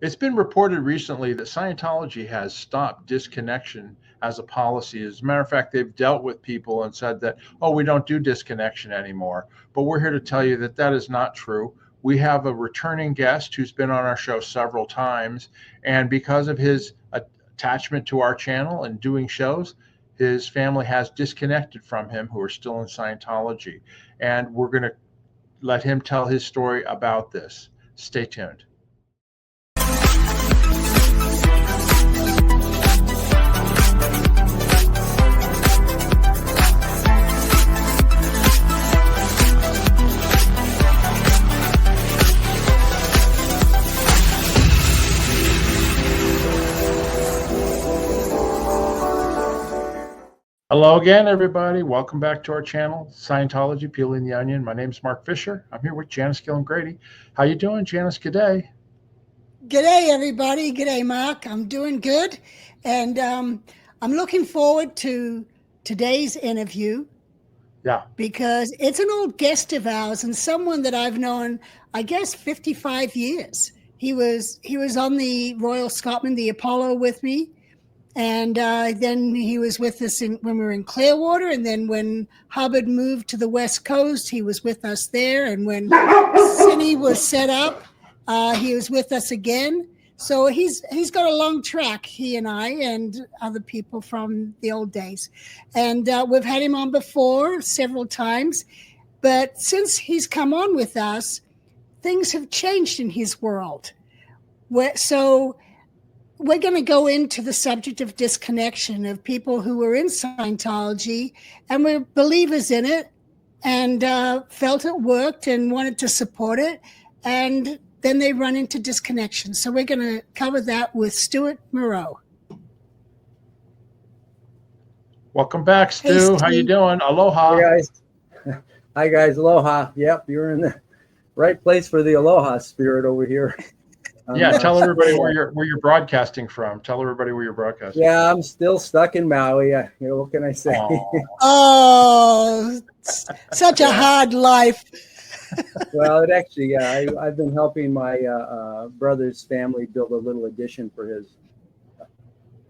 It's been reported recently that Scientology has stopped disconnection as a policy. As a matter of fact, they've dealt with people and said that, oh, we don't do disconnection anymore. But we're here to tell you that that is not true. We have a returning guest who's been on our show several times. And because of his attachment to our channel and doing shows, his family has disconnected from him who are still in Scientology. And we're going to let him tell his story about this. Stay tuned. Hello again, everybody. Welcome back to our channel, Scientology, Peeling the Onion. My name is Mark Fisher. I'm here with Janice, Gilham, Grady. How you doing, Janice? G'day. G'day, everybody. G'day, Mark. I'm doing good. And I'm looking forward to today's interview. Yeah. Because it's an old guest of ours and someone that I've known, I guess, 55 years. He was on the Royal Scotsman, the Apollo, with me. And then he was with us when we were in Clearwater. And then when Hubbard moved to the West Coast, he was with us there. And when Cine was set up, he was with us again. So he's got a long track, he and I and other people from the old days. And we've had him on before several times. But since he's come on with us, things have changed in his world. So we're going to go into the subject of disconnection, of people who were in Scientology and were believers in it and felt it worked and wanted to support it. And then they run into disconnection. So we're going to cover that with Stuart Moreau. Welcome back, Stu. How you doing? Aloha. Hey, guys. Hi, guys. Aloha. Yep, you're in the right place for the aloha spirit over here. Yeah, tell everybody where you're broadcasting from. Tell everybody where you're broadcasting. Yeah, I'm still stuck in Maui. What can I say? Oh, such a hard life. Well, it actually, I've been helping my brother's family build a little addition for his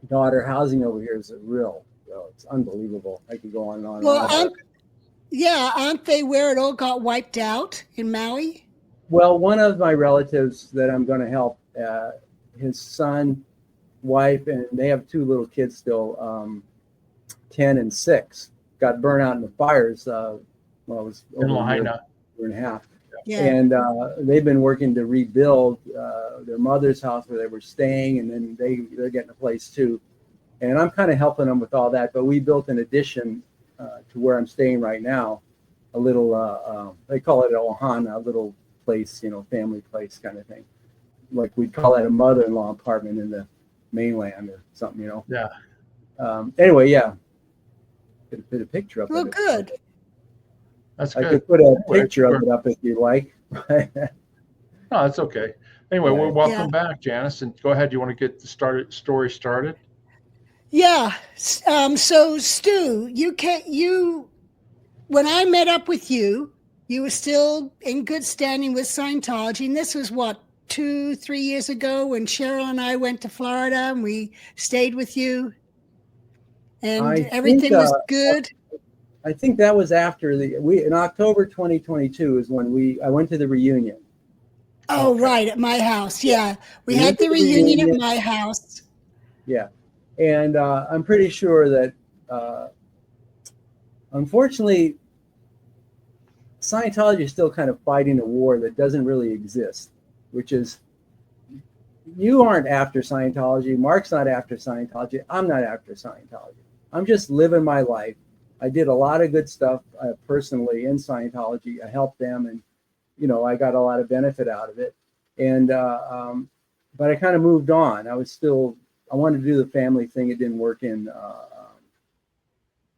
daughter. Housing over here is it's unbelievable. I could go on and on. Well, aren't they where it all got wiped out in Maui? Well, one of my relatives that I'm going to help, his son, wife, and they have two little kids still, 10 and 6, got burned out in the fires. It was over in Lahaina. Year and a half. Yeah. And they've been working to rebuild their mother's house where they were staying, and then they're getting a place too. And I'm kind of helping them with all that. But we built an addition to where I'm staying right now, a little, they call it an ohana, a little place, family place kind of thing. Like we'd call it a mother-in-law apartment in the mainland or something, Yeah. Anyway, yeah. Could put a picture up. Well, good. That's I good. could put a picture of it up if you like. No, that's okay. Anyway, well, welcome back, Janice. And go ahead. You want to get the story started? Yeah. So, Stu, when I met up with you, you were still in good standing with Scientology. And this was 2-3 years ago when Cheryl and I went to Florida and we stayed with you. And everything was good. I think that was after in October 2022 is when I went to the reunion. Oh, right, at my house. Yeah, we had the reunion at my house. Yeah, and I'm pretty sure that unfortunately Scientology is still kind of fighting a war that doesn't really exist, which is you aren't after Scientology, Mark's not after Scientology, I'm not after Scientology. I'm just living my life. I did a lot of good stuff personally in Scientology. I helped them, and I got a lot of benefit out of it. And but I kind of moved on. I wanted to do the family thing. It didn't work in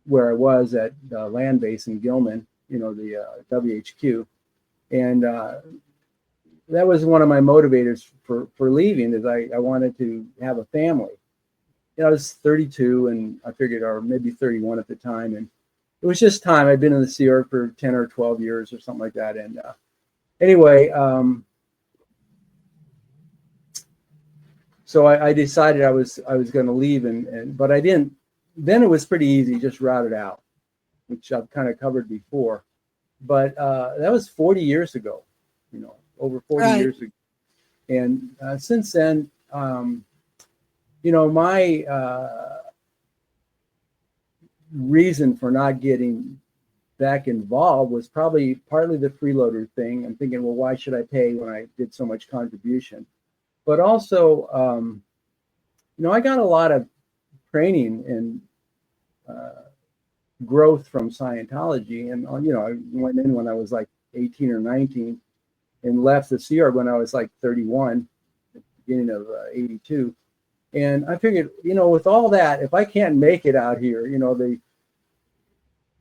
where I was at the land base in Gilham, the WHQ, and that was one of my motivators for leaving. Is I wanted to have a family. I was 32 and I figured, or maybe 31 at the time. And it was just time. I'd been in the Sea Org for 10 or 12 years or something like that. And anyway, so I decided I was going to leave, but I didn't. Then it was pretty easy, just route it out, which I've kind of covered before. But that was 40 years ago, over 40 years ago. And since then, my reason for not getting back involved was probably partly the freeloader thing. I'm thinking, well, why should I pay when I did so much contribution? But also, I got a lot of training and growth from Scientology. And, I went in when I was like 18 or 19 and left the Sea Org when I was like 31, at the beginning of 82. And I figured, with all that, if I can't make it out here,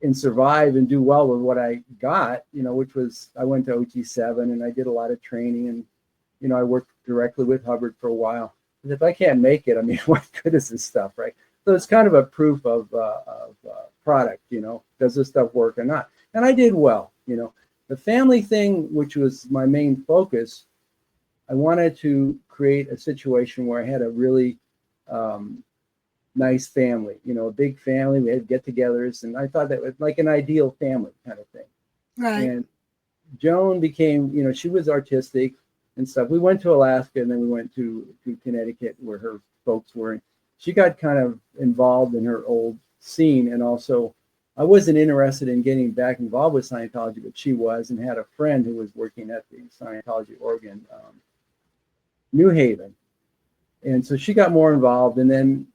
and survive and do well with what I got, which was, I went to OT7 and I did a lot of training, and, I worked directly with Hubbard for a while. And if I can't make it, I mean, what good is this stuff, right? So it's kind of a proof of product, does this stuff work or not? And I did well, The family thing, which was my main focus, I wanted to create a situation where I had a really nice family, a big family. We had get-togethers, and I thought that was like an ideal family kind of thing. Right. And Joan became, she was artistic and stuff. We went to Alaska, and then we went to Connecticut, where her folks were. And she got kind of involved in her old scene, and also I wasn't interested in getting back involved with Scientology, but she was, and had a friend who was working at the Scientology Oregon, New Haven. And so she got more involved, and then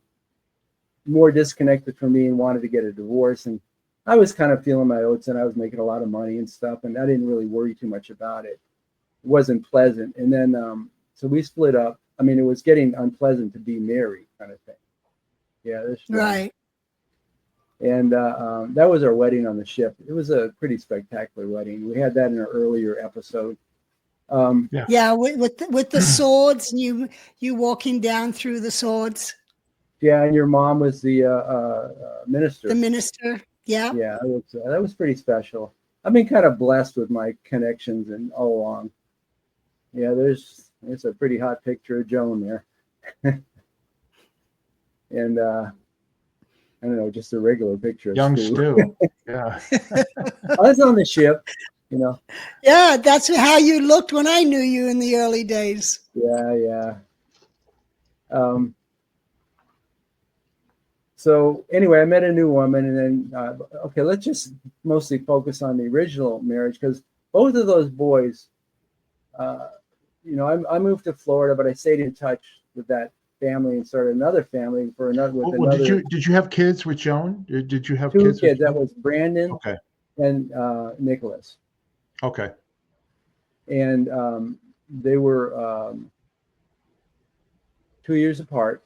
more disconnected from me and wanted to get a divorce. And I was kind of feeling my oats, and I was making a lot of money and stuff, and I didn't really worry too much about it. It wasn't pleasant. And then, so we split up. I mean, it was getting unpleasant to be married kind of thing. Yeah. Right. And that was our wedding on the ship. It was a pretty spectacular wedding. We had that in an earlier episode. Yeah, with the swords, and you walking down through the swords. Yeah, and your mom was the minister. The minister, yeah. Yeah, that was pretty special. I've been kind of blessed with my connections and all along. Yeah, there's a pretty hot picture of Joan there. And I don't know, just a regular picture of young Stu. Yeah. I was on the ship, Yeah, that's how you looked when I knew you in the early days. Yeah. So anyway, I met a new woman, and then, okay, let's just mostly focus on the original marriage, because both of those boys, I moved to Florida, but I stayed in touch with that family and started another family for another. Did you have kids with Joan? Did you have two kids? That was Brandon. Okay. And Nicholas. Okay. And they were 2 years apart.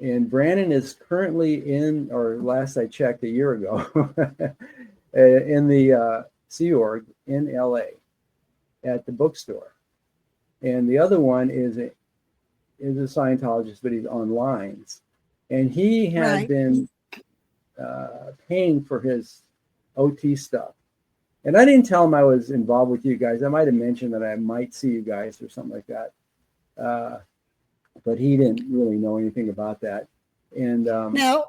And Brandon is currently in, or last I checked a year ago, in the Sea Org in LA at the bookstore. And the other one is a Scientologist, but he's on lines. And he had been paying for his OT stuff. And I didn't tell him I was involved with you guys. I might have mentioned that I might see you guys or something like that. But he didn't really know anything about that. And now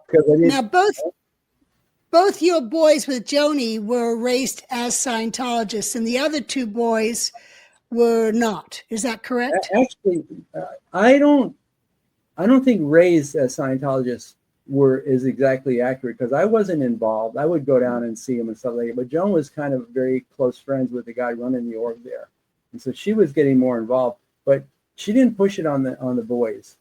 both your boys with Joni were raised as Scientologists, and the other two boys were not. Is that correct? Actually, I don't think raised as Scientologists is exactly accurate, because I wasn't involved. I would go down and see him and stuff like that. But Joan was kind of very close friends with the guy running the org there, and so she was getting more involved. But she didn't push it on the boys.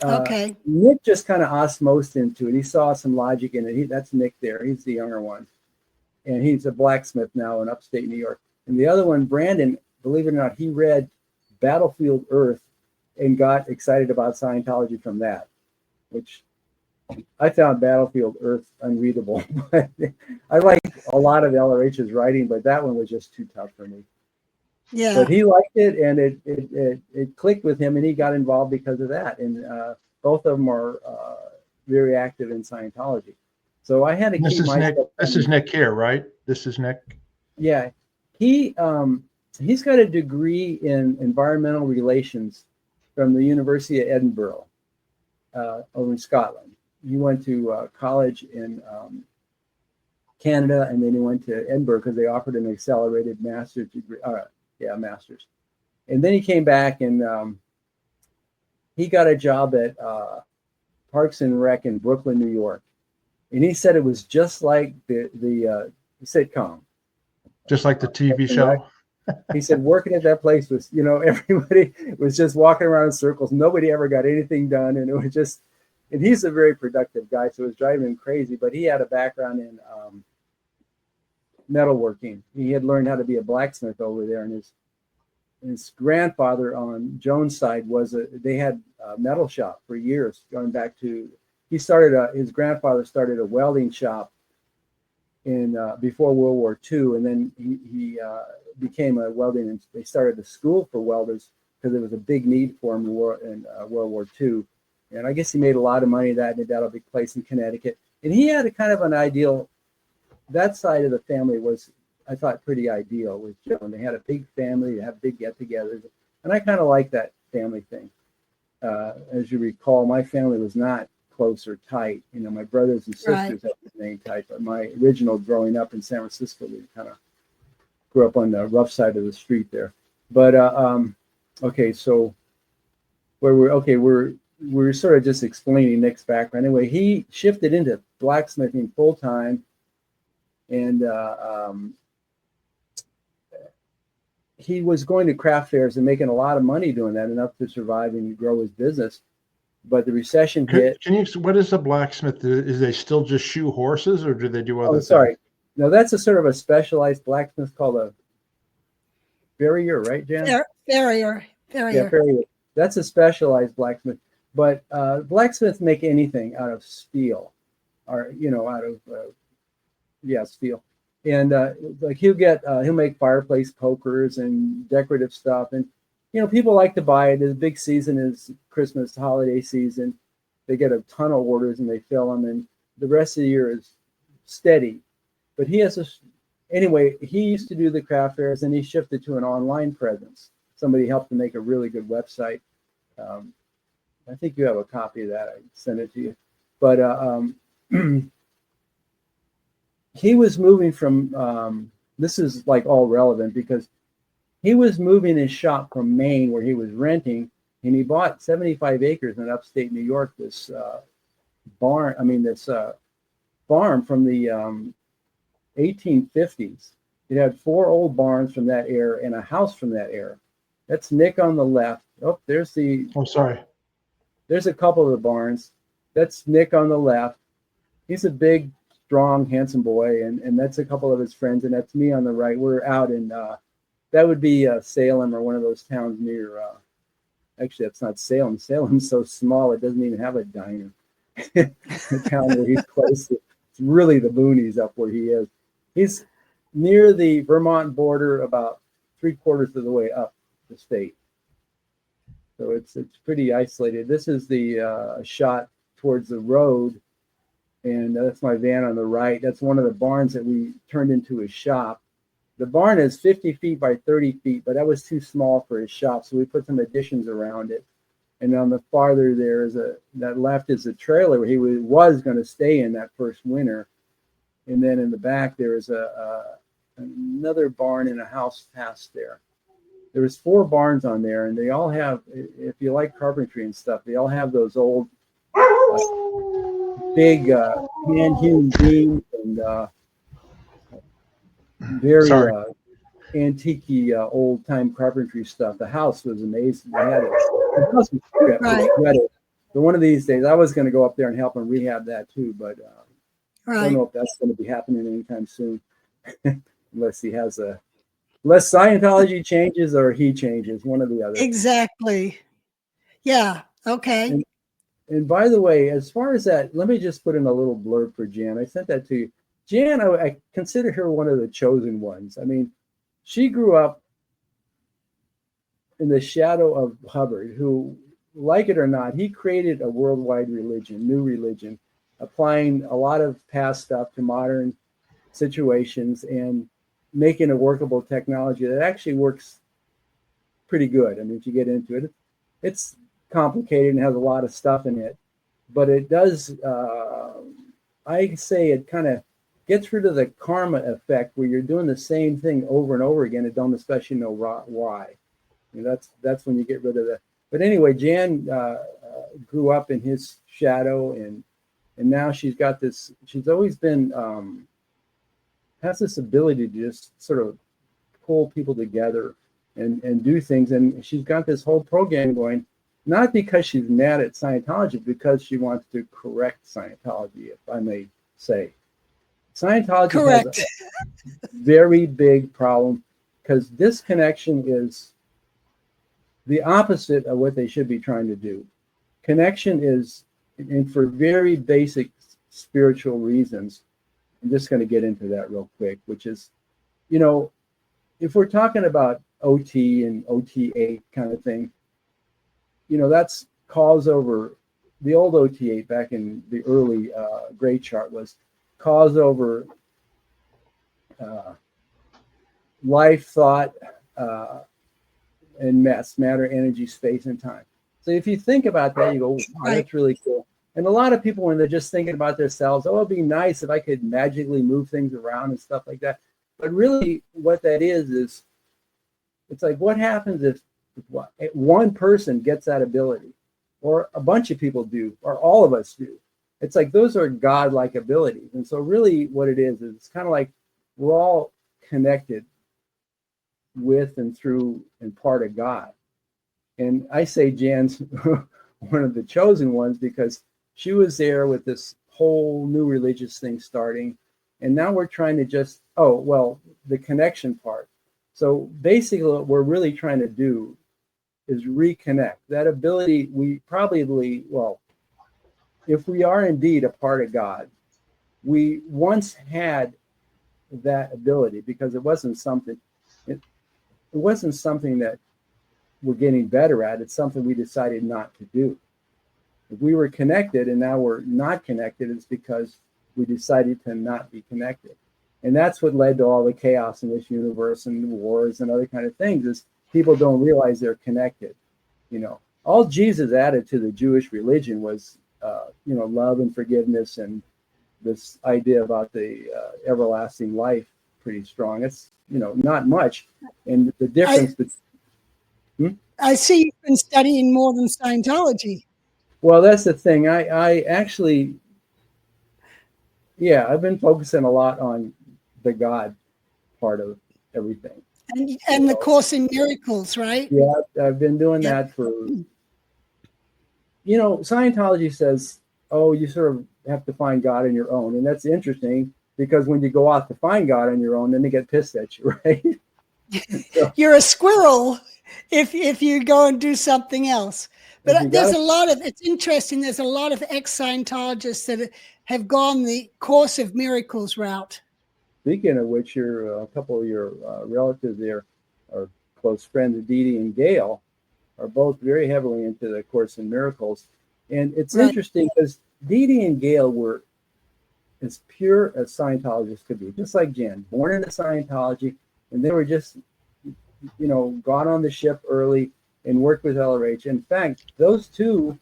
Okay. Nick just kind of osmosed into it. He saw some logic in it. That's Nick there. He's the younger one, and he's a blacksmith now in upstate New York. And the other one, Brandon, believe it or not, he read Battlefield Earth and got excited about Scientology from that, which I found Battlefield Earth unreadable. I like a lot of LRH's writing, but that one was just too tough for me. Yeah. But he liked it, and it clicked with him, and he got involved because of that. And both of them are very active in Scientology. So I had to keep myself. This is Nick here, right? This is Nick. Yeah, he's got a degree in environmental relations from the University of Edinburgh over in Scotland. He went to college in Canada, and then he went to Edinburgh because they offered an accelerated master's degree. Master's. And then he came back and he got a job at Parks and Rec in Brooklyn, New York. And he said it was just like the sitcom. Just like the TV show? He said working at that place was, everybody was just walking around in circles. Nobody ever got anything done. And it was just, and he's a very productive guy, so it was driving him crazy. But he had a background in metalworking. He had learned how to be a blacksmith over there. And his grandfather on Jones' side they had a metal shop for years, going back to, his grandfather started a welding shop in before World War II, and then he became a welding, and they started a school for welders because there was a big need for them in World War II. And I guess he made a lot of money that, and that a big place in Connecticut. And he had a kind of an ideal, that side of the family was, I thought, pretty ideal with Joan. They had a big family, they had big get-togethers, and I kind of like that family thing. As you recall, my family was not close or tight. My brothers and sisters had remained tight, but my original growing up in San Francisco, we kind of grew up on the rough side of the street there. But okay, so we're sort of just explaining Nick's background. Anyway, he shifted into blacksmithing full time, and he was going to craft fairs and making a lot of money doing that, enough to survive and grow his business. But the recession hit. What is a blacksmith? Is they still just shoe horses, or do they do other things? Sorry. No, that's a sort of a specialized blacksmith called a farrier, right, Jan? Farrier. Yeah, farrier. That's a specialized blacksmith. But blacksmiths make anything out of steel, or out of steel. And like he'll make fireplace pokers and decorative stuff, and people like to buy it. The big season is Christmas, holiday season. They get a ton of orders and they fill them, and the rest of the year is steady. But he used to do the craft fairs, and he shifted to an online presence. Somebody helped him make a really good website. I think you have a copy of that. I sent it to you. But he was moving from, this is like all relevant because he was moving his shop from Maine, where he was renting, and he bought 75 acres in upstate New York, this farm from the 1850s. It had 4 old barns from that era and a house from that era. That's Nick on the left. There's a couple of the barns. That's Nick on the left. He's a big, strong, handsome boy, and that's a couple of his friends, and that's me on the right. We're out in that would be Salem, or one of those towns near. Actually, that's not Salem. Salem's so small it doesn't even have a diner. The town where he's close to, it's really the boonies up where he is. He's near the Vermont border, about 3/4 of the way up the state. So it's pretty isolated. This is the shot towards the road, and that's my van on the right. That's one of the barns that we turned into a shop. The barn is 50 feet by 30 feet, but that was too small for his shop, so we put some additions around it. And on the farther that left is a trailer where he was going to stay in that first winter. And then in the back there is another barn and a house past there. There was 4 barns on there, and they all have, if you like carpentry and stuff, they all have those old big hand-hewn beams and very antique old-time carpentry stuff. The house was amazing. The house was incredible. But one of these days, I was going to go up there and help him rehab that too, but I don't know if that's going to be happening anytime soon, unless Scientology changes or he changes, one or the other. Exactly. Yeah. Okay. And by the way, as far as that, let me just put in a little blurb for Jan. I sent that to you. Jan, I consider her one of the chosen ones. I mean, she grew up in the shadow of Hubbard, who, like it or not, he created a worldwide religion, new religion, applying a lot of past stuff to modern situations and making a workable technology that actually works pretty good. I mean, if you get into it, it's complicated and has a lot of stuff in it, but it does, I say it kind of gets rid of the karma effect where you're doing the same thing over and over again and don't especially know why. You know, that's when you get rid of that. But anyway, Jan grew up in his shadow, and now she's got this, she's always been, has this ability to just sort of pull people together and do things. And she's got this whole program going, not because she's mad at Scientology, but because she wants to correct Scientology, if I may say. Scientology has a very big problem because disconnection is the opposite of what they should be trying to do. Connection is, and for very basic spiritual reasons, I'm just going to get into that real quick, which is, you know, if we're talking about OT and OT8 kind of thing, you know, that's cause over, the old OT8 back in the early gray chart was cause over life, thought, and matter, energy, space, and time. So if you think about that, you go, wow, that's really cool. And a lot of people, when they're just thinking about themselves, oh, it'd be nice if I could magically move things around and stuff like that. But really what that is it's like, what happens if one person gets that ability, or a bunch of people do, or all of us do? It's like those are godlike abilities. And so really what it is it's kind of like we're all connected with and through and part of God. And I say Jan's one of the chosen ones because she was there with this whole new religious thing starting. And now we're trying to just, the connection part. So basically what we're really trying to do is reconnect. That ability, we probably, if we are indeed a part of God, we once had that ability because it wasn't something that we're getting better at. It's something we decided not to do. If we were connected and now we're not connected, it's because we decided to not be connected. And that's what led to all the chaos in this universe and wars and other kind of things, is people don't realize they're connected. You know, all Jesus added to the Jewish religion was, love and forgiveness and this idea about the everlasting life, pretty strong. It's, not much. And the difference I see you've been studying more than Scientology. Well, that's the thing. I actually, I've been focusing a lot on the God part of everything. And the Course in Miracles, right? Yeah, I've been doing that for, Scientology says, you sort of have to find God on your own. And that's interesting because when you go out to find God on your own, then they get pissed at you, right? So, you're a squirrel if you go and do something else. But it's interesting, there's a lot of ex-Scientologists that have gone the Course of Miracles route. Speaking of which, a couple of your relatives there, or close friends, Dee and Gail, are both very heavily into the Course in Miracles. And it's interesting because Dee and Gail were as pure as Scientologists could be, just like Jan, born into Scientology, and they were just, got on the ship early and worked with LRH. In fact, those two,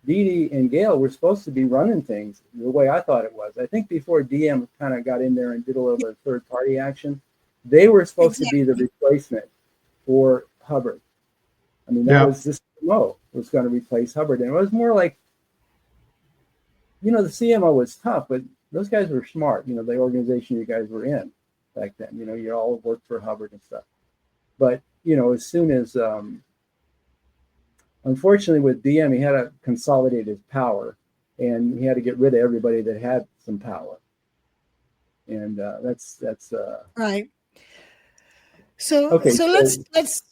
Dee and Gail, were supposed to be running things the way I thought it was. I think before DM kind of got in there and did a little bit of third-party action, they were supposed to be the replacement for Hubbard. I mean, that was this CMO was going to replace Hubbard. And it was more like, the CMO was tough, but those guys were smart, the organization you guys were in back then. You all worked for Hubbard and stuff. But, as soon as, unfortunately with DM, he had to consolidate his power, and he had to get rid of everybody that had some power. And that's right. So let's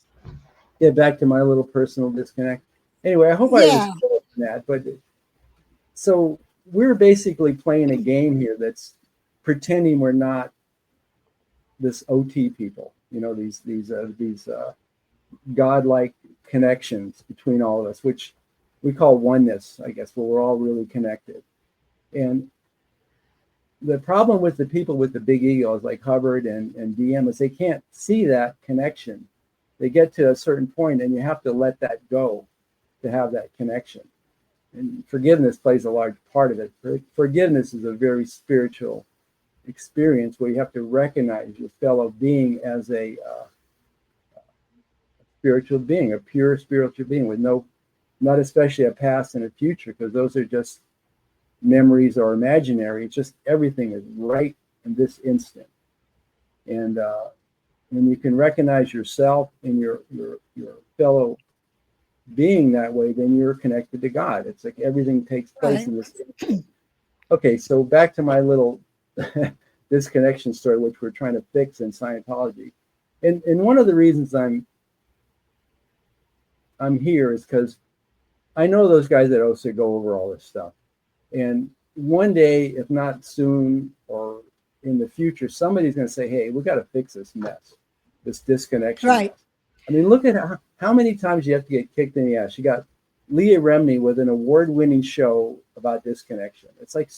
get back to my little personal disconnect. Anyway, I hope I was clear on that. But so we're basically playing a game here that's pretending we're not this OT people. These godlike connections between all of us, which we call oneness, I guess, where we're all really connected. And the problem with the people with the big egos like Hubbard and DM is they can't see that connection. They get to a certain point and you have to let that go. to have that connection. And forgiveness plays a large part of it. Forgiveness is a very spiritual experience where you have to recognize your fellow being as a spiritual being, a pure spiritual being with not especially a past and a future, because those are just memories or imaginary. It's just everything is right in this instant. And when you can recognize yourself and your fellow being that way, then you're connected to God. It's like everything takes place in this instant. Okay, so back to my little disconnection story, which we're trying to fix in Scientology. And one of the reasons I'm here is because I know those guys at OSA go over all this stuff. And one day, if not soon or in the future, somebody's going to say, hey, we got to fix this mess, this disconnection. Right. Mess. I mean, look at how many times you have to get kicked in the ass. You got Leah Remini with an award-winning show about disconnection. It's like,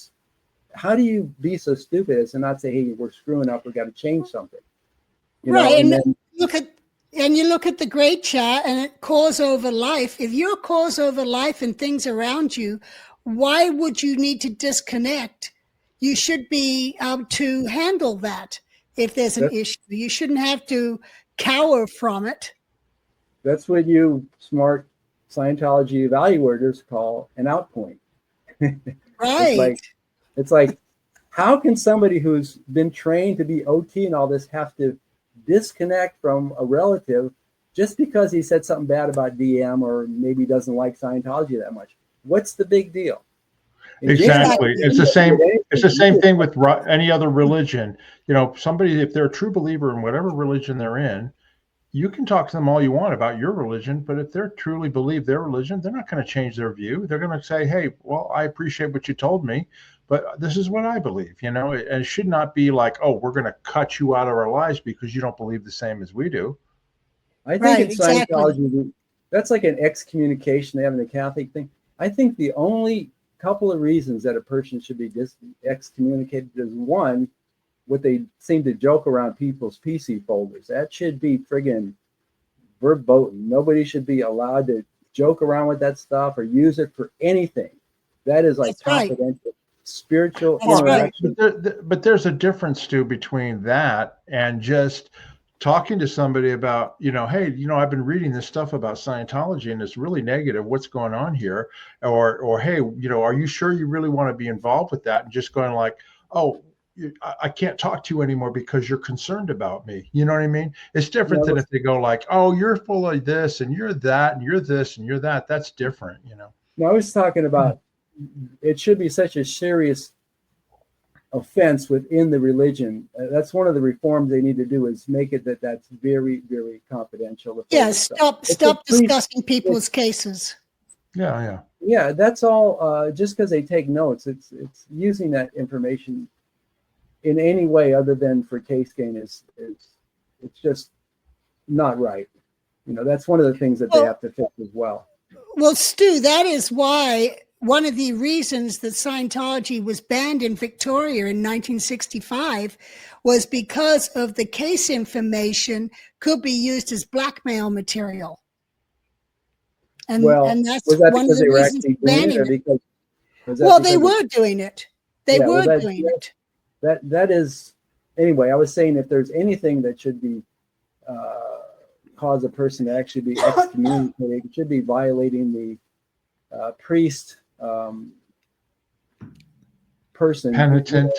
how do you be so stupid as to not say, hey, we're screwing up, we got to change something? You know, right. and then you look at the great chat and it cause over life. If you're cause over life and things around you, why would you need to disconnect? You should be able to handle that. If there's an issue, you shouldn't have to cower from it. That's what you smart Scientology evaluators call an out point. Right. It's like, how can somebody who's been trained to be OT and all this have to disconnect from a relative just because he said something bad about DM or maybe doesn't like Scientology that much? What's the big deal? Exactly. It's the same thing with any other religion. You know, somebody, if they're a true believer in whatever religion they're in, you can talk to them all you want about your religion, but if they're truly believe their religion, they're not going to change their view. They're going to say, hey, well, I appreciate what you told me, but this is what I believe, you know, and it should not be like, oh, we're going to cut you out of our lives because you don't believe the same as we do. I think in Scientology, that's like an excommunication they have in the Catholic thing. I think the only couple of reasons that a person should be excommunicated is, one, what they seem to joke around people's PC folders. That should be friggin' verboten. Nobody should be allowed to joke around with that stuff or use it for anything. That is like confidential, spiritual interaction. But there's a difference, Stu, between that and just talking to somebody about, you know, hey, you know, I've been reading this stuff about Scientology and it's really negative. What's going on here? Or hey, you know, are you sure you really want to be involved with that? And just going like, oh, I can't talk to you anymore because you're concerned about me. You know what I mean? It's different than if they go like, oh, you're full of this and you're that and you're this and you're that. That's different, you know? No, I was talking about it should be such a serious offense within the religion. That's one of the reforms they need to do, is make it that's very, very confidential. Yeah, stop discussing people's cases. Yeah, that's all. Just because they take notes, it's using that information in any way other than for case gain is it's just not right. You know, that's one of the things that they have to fix as well. Well, Stu, that is why one of the reasons that Scientology was banned in Victoria in 1965 was because of the case information could be used as blackmail material. And that's one of the reasons banning it. Well, they were doing it. They were doing it. That is, anyway, I was saying if there's anything that should be cause a person to actually be excommunicated, it should be violating the priest person. Penitent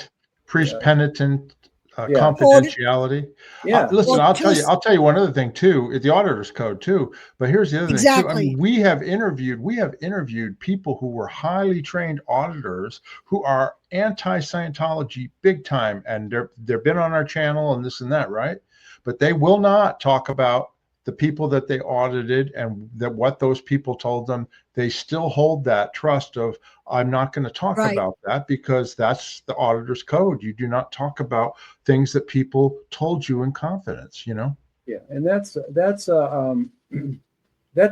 confidentiality. Yeah. Listen, I'll tell you one other thing too. The auditor's code too. But here's the other thing too. I mean, we have interviewed people who were highly trained auditors who are anti-Scientology big time, and they've been on our channel and this and that, right? But they will not talk about the people that they audited and that what those people told them. They still hold that trust of, I'm not going to talk about that because that's the auditor's code. You do not talk about things that people told you in confidence, you know? Yeah. And that's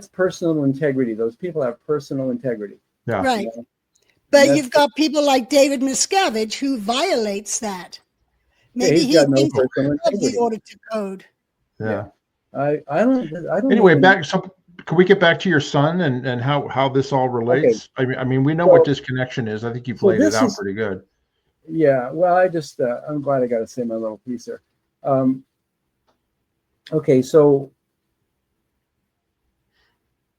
personal integrity. Those people have personal integrity. Yeah. Right. But you've got people like David Miscavige who violates that. Maybe he thinks the auditor code. Yeah. I don't Anyway, Can we get back to your son and how this all Okay, relates? I mean, we know what so disconnection is. I think you've so laid it this out is, pretty good. yeah. Well, I'm glad I got to say my little piece there. Um, okay, so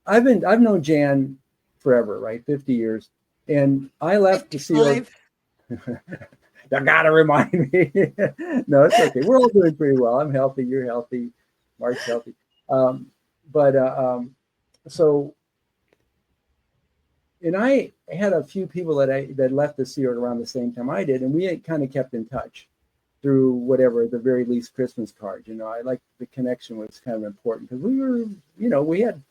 I've known Jan forever, right? 50 years, and I left the Sea Org. 55. You gotta remind me. No, it's okay. We're all doing pretty well. I'm healthy. You're healthy. Mark's healthy. Um, but so, and I had a few people that left the Sea Org around the same time I did, and we had kind of kept in touch through whatever, at the very least, Christmas cards. I like the connection was kind of important because we had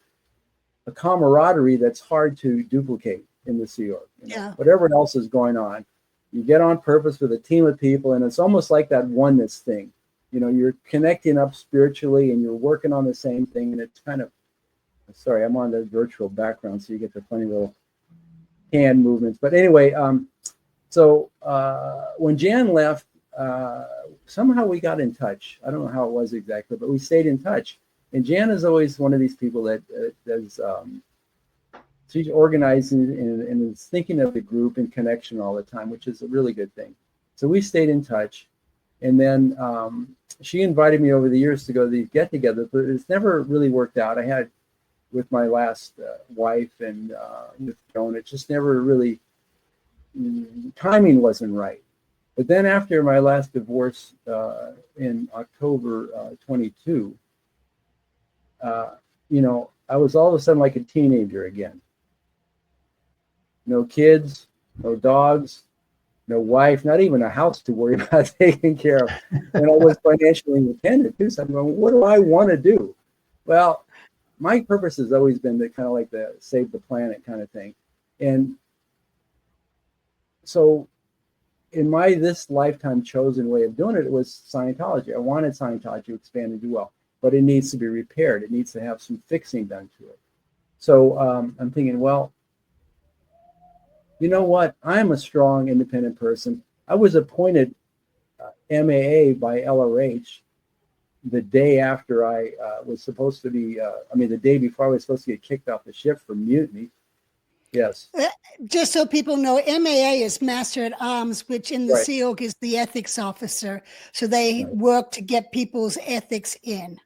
a camaraderie that's hard to duplicate in the Sea Org. Yeah. Whatever else is going on, you get on purpose with a team of people, and it's almost like that oneness thing. You're connecting up spiritually, and you're working on the same thing, and it's kind of. Sorry, I'm on the virtual background, so you get the funny little hand movements. But anyway, so when Jan left, somehow we got in touch. I don't know how it was exactly, but we stayed in touch. And Jan is always one of these people that does. She's organizing and is thinking of the group and connection all the time, which is a really good thing. So we stayed in touch, and then she invited me over the years to go to these get-togethers, but it's never really worked out. I had with my last wife and with Joan, it just never really timing wasn't right. But then after my last divorce in October 22. I was all of a sudden like a teenager again. No kids, no dogs, no wife, not even a house to worry about taking care of. And I was financially independent too. So I'm going, what do I want to do? Well, my purpose has always been to kind of like the save the planet kind of thing. And so in this lifetime chosen way of doing it, it was Scientology. I wanted Scientology to expand and do well, but it needs to be repaired. It needs to have some fixing done to it. So I'm thinking, well, you know what? I'm a strong, independent person. I was appointed MAA by LRH the day after I was supposed to be, the day before I was supposed to get kicked off the ship for mutiny. Yes. Just so people know, MAA is Master at Arms, which in the Right. Sea Org is the ethics officer. So they Right. work to get people's ethics in.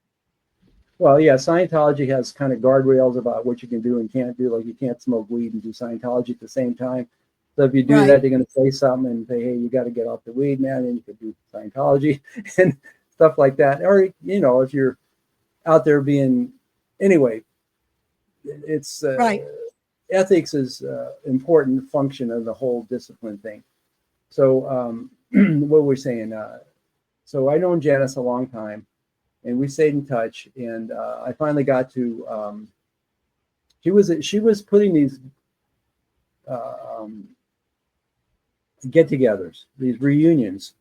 Well, yeah, Scientology has kind of guardrails about what you can do and can't do. Like you can't smoke weed and do Scientology at the same time. So if you do Right. that, they're going to say something and say, hey, you got to get off the weed, man. And you could do Scientology and stuff like that. Or, if you're out there being, anyway, it's Right. Ethics is important function of the whole discipline thing. So what we're saying, so I known Janice a long time, and we stayed in touch. And I finally got to. She was putting these get-togethers, these reunions,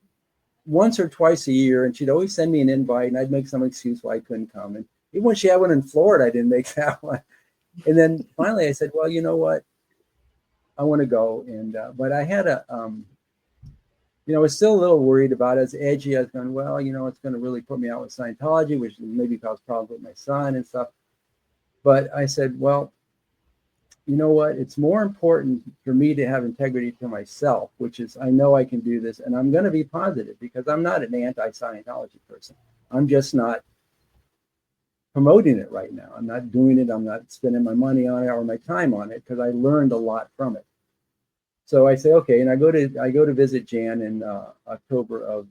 once or twice a year, and she'd always send me an invite, and I'd make some excuse why I couldn't come. And even when she had one in Florida, I didn't make that one. And then finally, I said, "Well, you know what? I want to go." And but I had I was still a little worried about it. It's edgy. I was going, well, it's going to really put me out with Scientology, which maybe cause problems with my son and stuff. But I said, well, you know what? It's more important for me to have integrity to myself, which is I know I can do this, and I'm going to be positive because I'm not an anti-Scientology person. I'm just not promoting it right now. I'm not doing it. I'm not spending my money on it or my time on it because I learned a lot from it. So I say, okay, and I go to visit Jan in October of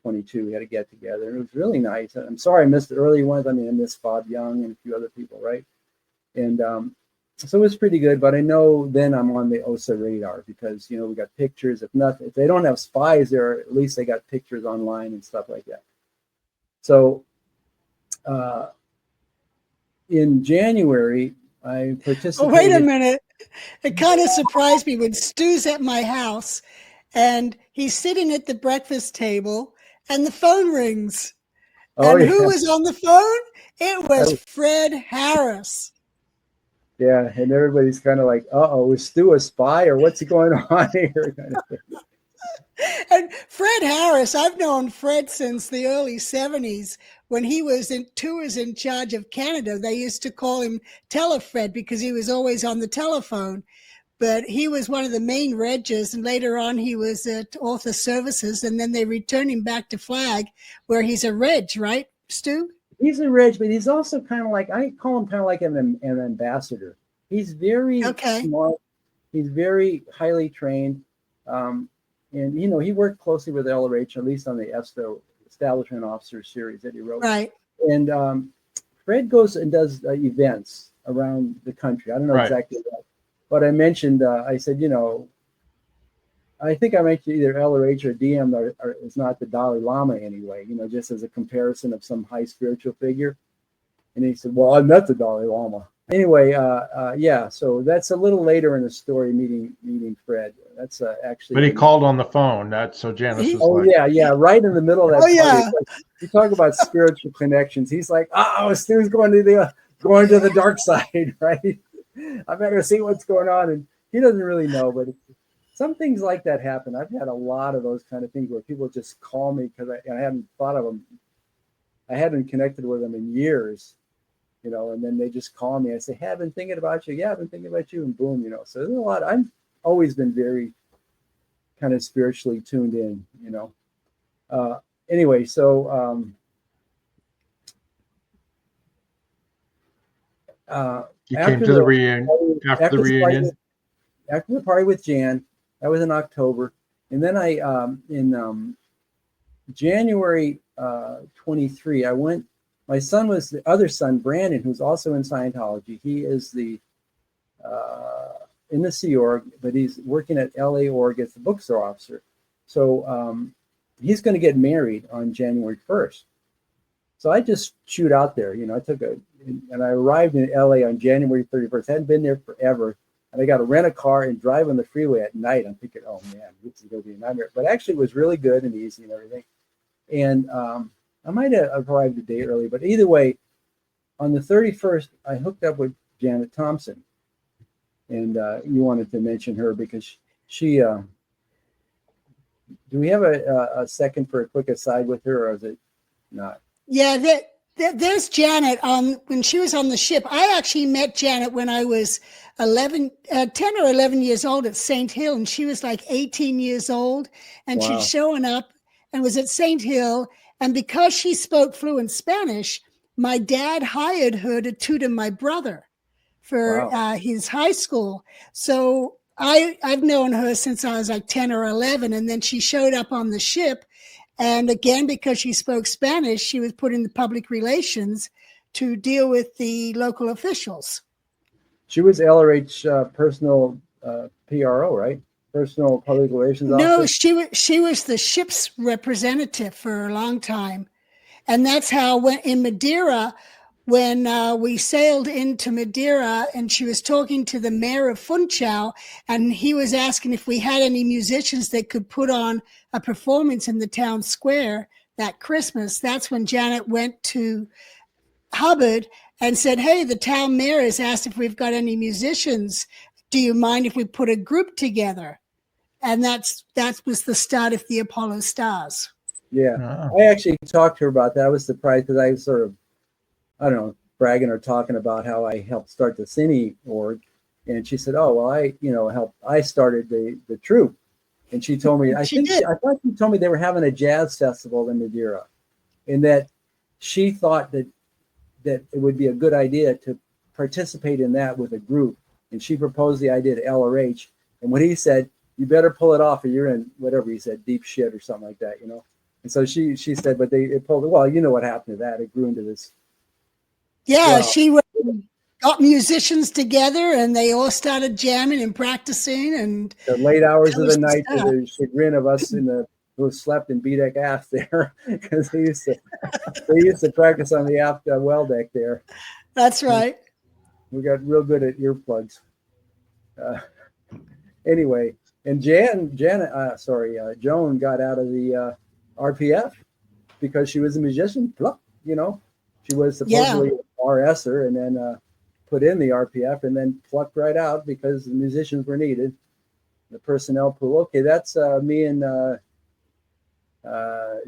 22. We had a get together, and it was really nice. I'm sorry I missed the early ones. I missed Bob Young and a few other people, right? And so it was pretty good. But I know then I'm on the OSA radar because we got pictures. If they don't have spies there, at least they got pictures online and stuff like that. So in January, I participated. Oh, wait a minute. It kind of surprised me when Stu's at my house and he's sitting at the breakfast table and the phone rings. Oh, and yeah. who was on the phone? It was Fred Harris. Yeah, and everybody's kind of like, uh-oh, is Stu a spy or what's going on here? Kind of thing. And Fred Harris, I've known Fred since the early 70s. When he was in tours in charge of Canada, they used to call him Telefred because he was always on the telephone. But he was one of the main reggers, and later on he was at Author Services, and then they returned him back to Flag, where he's a reg, right, Stu? He's a reg, but he's also kind of like, I call him kind of like an ambassador. He's very smart. He's very highly trained. And, you know, he worked closely with LRH, at least on the ESTO Establishment Officer series that he wrote. Right. And Fred goes and does events around the country. I don't know exactly what. But I mentioned, I said, you know, I think I mentioned either LRH or DM is not the Dalai Lama anyway, you know, just as a comparison of some high spiritual figure. And he said, well, I met the Dalai Lama. Anyway, yeah, so that's a little later in the story, meeting Fred. That's actually. But he called on the phone. So Janice was like. Yeah, right in the middle of that. Oh, yeah. You talk about spiritual connections. He's like, Stu's going to the dark side, right? I better see what's going on. And he doesn't really know, but some things like that happen. I've had a lot of those kind of things where people just call me because I hadn't thought of them. I hadn't connected with them in years, you know, and then they just call me. I say, hey, I've been thinking about you. Yeah, I've been thinking about you. And boom, you know, so there's a lot. I've always been very kind of spiritually tuned in, you know. Anyway, so You came to the reunion after the reunion. After the party with Jan, that was in October, and then I in January 23, I went. My son was the other son, Brandon, who's also in Scientology. He is the in the Sea Org, but he's working at LA Org as the bookstore officer. So he's going to get married on January 1st. So I just shoot out there, you know. And I arrived in LA on January 31st. I hadn't been there forever. And I got to rent a car and drive on the freeway at night. I'm thinking, oh man, this is going to be a nightmare. But actually it was really good and easy and everything. And I might have arrived a day early, but either way, on the 31st, I hooked up with Janet Thompson. And you wanted to mention her because she, do we have a second for a quick aside with her, or is it not? Yeah, there's Janet. When she was on the ship, I actually met Janet when I was 10 or 11 years old at St. Hill, and she was like 18 years old, and she'd shown up and was at St. Hill. And because she spoke fluent Spanish, my dad hired her to tutor my brother for his high school. So I've known her since I was like 10 or 11, and then she showed up on the ship. And again, because she spoke Spanish, she was put in the public relations to deal with the local officials. She was LRH personal PRO, right? Personal public relations officer? No, she was the ship's representative for a long time. And that's how in Madeira, when we sailed into Madeira, and she was talking to the mayor of Funchal, and he was asking if we had any musicians that could put on a performance in the town square that Christmas. That's when Janet went to Hubbard and said, hey, the town mayor has asked if we've got any musicians. Do you mind if we put a group together? And that was the start of the Apollo Stars. Yeah, I actually talked to her about that. I was surprised because I was sort of, I don't know, bragging or talking about how I helped start the Cine org. And she said, oh, well, I started the troupe. And she told me, I thought she told me they were having a jazz festival in Madeira, and that she thought that it would be a good idea to participate in that with a group. And she proposed the idea to LRH. And when he said, you better pull it off or you're in, whatever he said, deep shit or something like that, you know? And so she said, but it pulled it. Well, you know what happened to that. It grew into this. Yeah, she got musicians together and they all started jamming and practicing. And the late hours of the night to the chagrin of us who slept in B-deck aft there, because they used to practice on the aft well deck there. That's right. We got real good at earplugs. Anyway, and Joan got out of the RPF because she was a musician. You know, she was supposedly an RSer and then put in the RPF and then plucked right out because the musicians were needed. the personnel pool. Okay, that's me and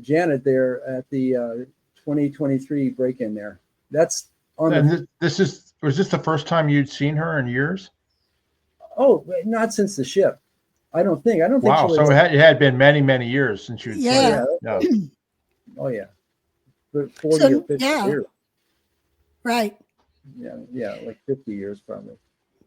Janet there at the 2023 break-in there. That's on And was this the first time you'd seen her in years? Oh, not since the ship. I don't think. Wow. She was, So it had been many, many years since you'd seen her. Yeah. Oh yeah. 40 or 50 years. Right. Yeah, like 50 years probably.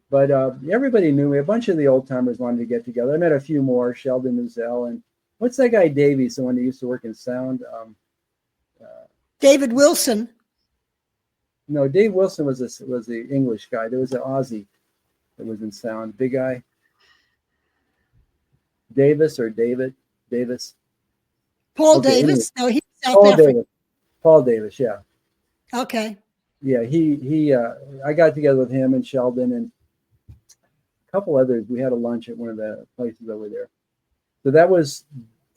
But everybody knew me. A bunch of the old timers wanted to get together. I met a few more, Sheldon Mazel, and what's that guy Davies, the one who used to work in sound? David Wilson. No, Dave Wilson was the English guy. There was an Aussie that was in sound, big guy. Davis. Paul Davis. Anyway. No, he's South Paul Africa. Davis. Paul Davis, yeah. Okay. Yeah, he I got together with him and Sheldon and a couple others. We had a lunch at one of the places over there. So that was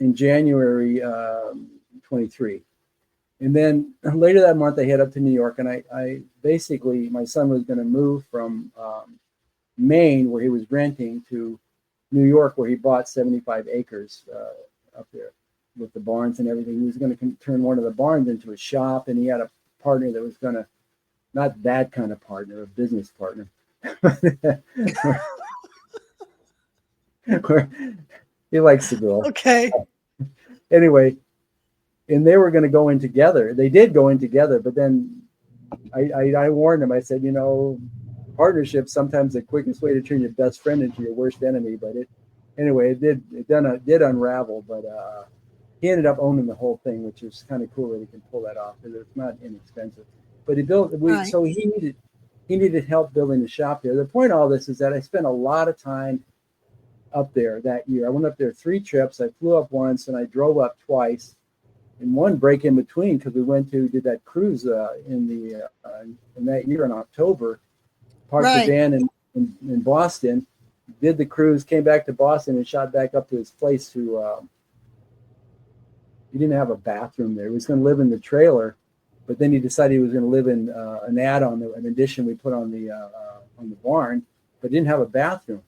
in January 23. And then later that month, I head up to New York, and I basically, my son was going to move from Maine, where he was renting, to New York, where he bought 75 acres up there with the barns and everything. He was going to turn one of the barns into a shop, and he had a partner that was going to, not that kind of partner, a business partner. He likes the girl. Okay. Anyway, and they were going to go in together. They did go in together, but then I warned them. I said, partnership, sometimes the quickest way to turn your best friend into your worst enemy. But it did unravel. But he ended up owning the whole thing, which is kind of cool that he can pull that off because it's not inexpensive. But he built. Right. So he needed help building the shop there. The point of all this is that I spent a lot of time up there that year. I went up there 3 trips. I flew up once and I drove up twice. And one break in between because we did that cruise in that year in October. Parked the van in Boston, did the cruise, came back to Boston, and shot back up to his place he didn't have a bathroom there. He was going to live in the trailer, but then he decided he was going to live in an add-on, an addition we put on the barn, but didn't have a bathroom.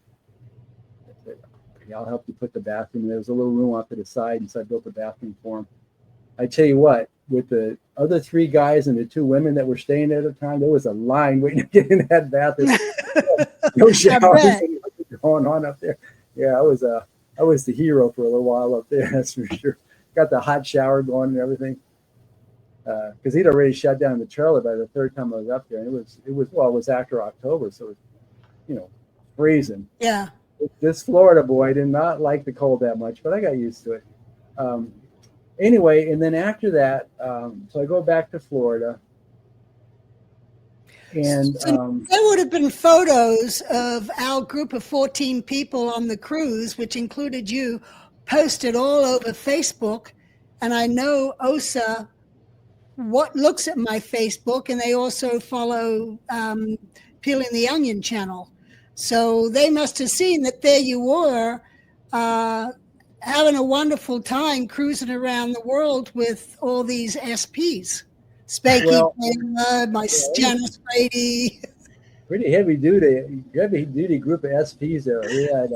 I said, okay, I'll help you put the bathroom. There was a little room off to the side, and so I built a bathroom for him. I tell you what, with the other 3 guys and the 2 women that were staying there at the time, there was a line waiting to get in that bathroom. No showers going on up there. Yeah, I was the hero for a little while up there, that's for sure. Got the hot shower going and everything. Because he'd already shut down the trailer by the 3rd time I was up there. And it was after October, so it was, freezing. Yeah. This Florida boy did not like the cold that much, but I got used to it. Anyway, and then after that, so I go back to Florida. And there would have been photos of our group of 14 people on the cruise, which included you, posted all over Facebook. And I know OSA looks at my Facebook, and they also follow Peeling the Onion channel. So they must have seen that there you were, having a wonderful time cruising around the world with all these SPs. Spanky, Janice Brady. Pretty heavy duty group of SPs there. We had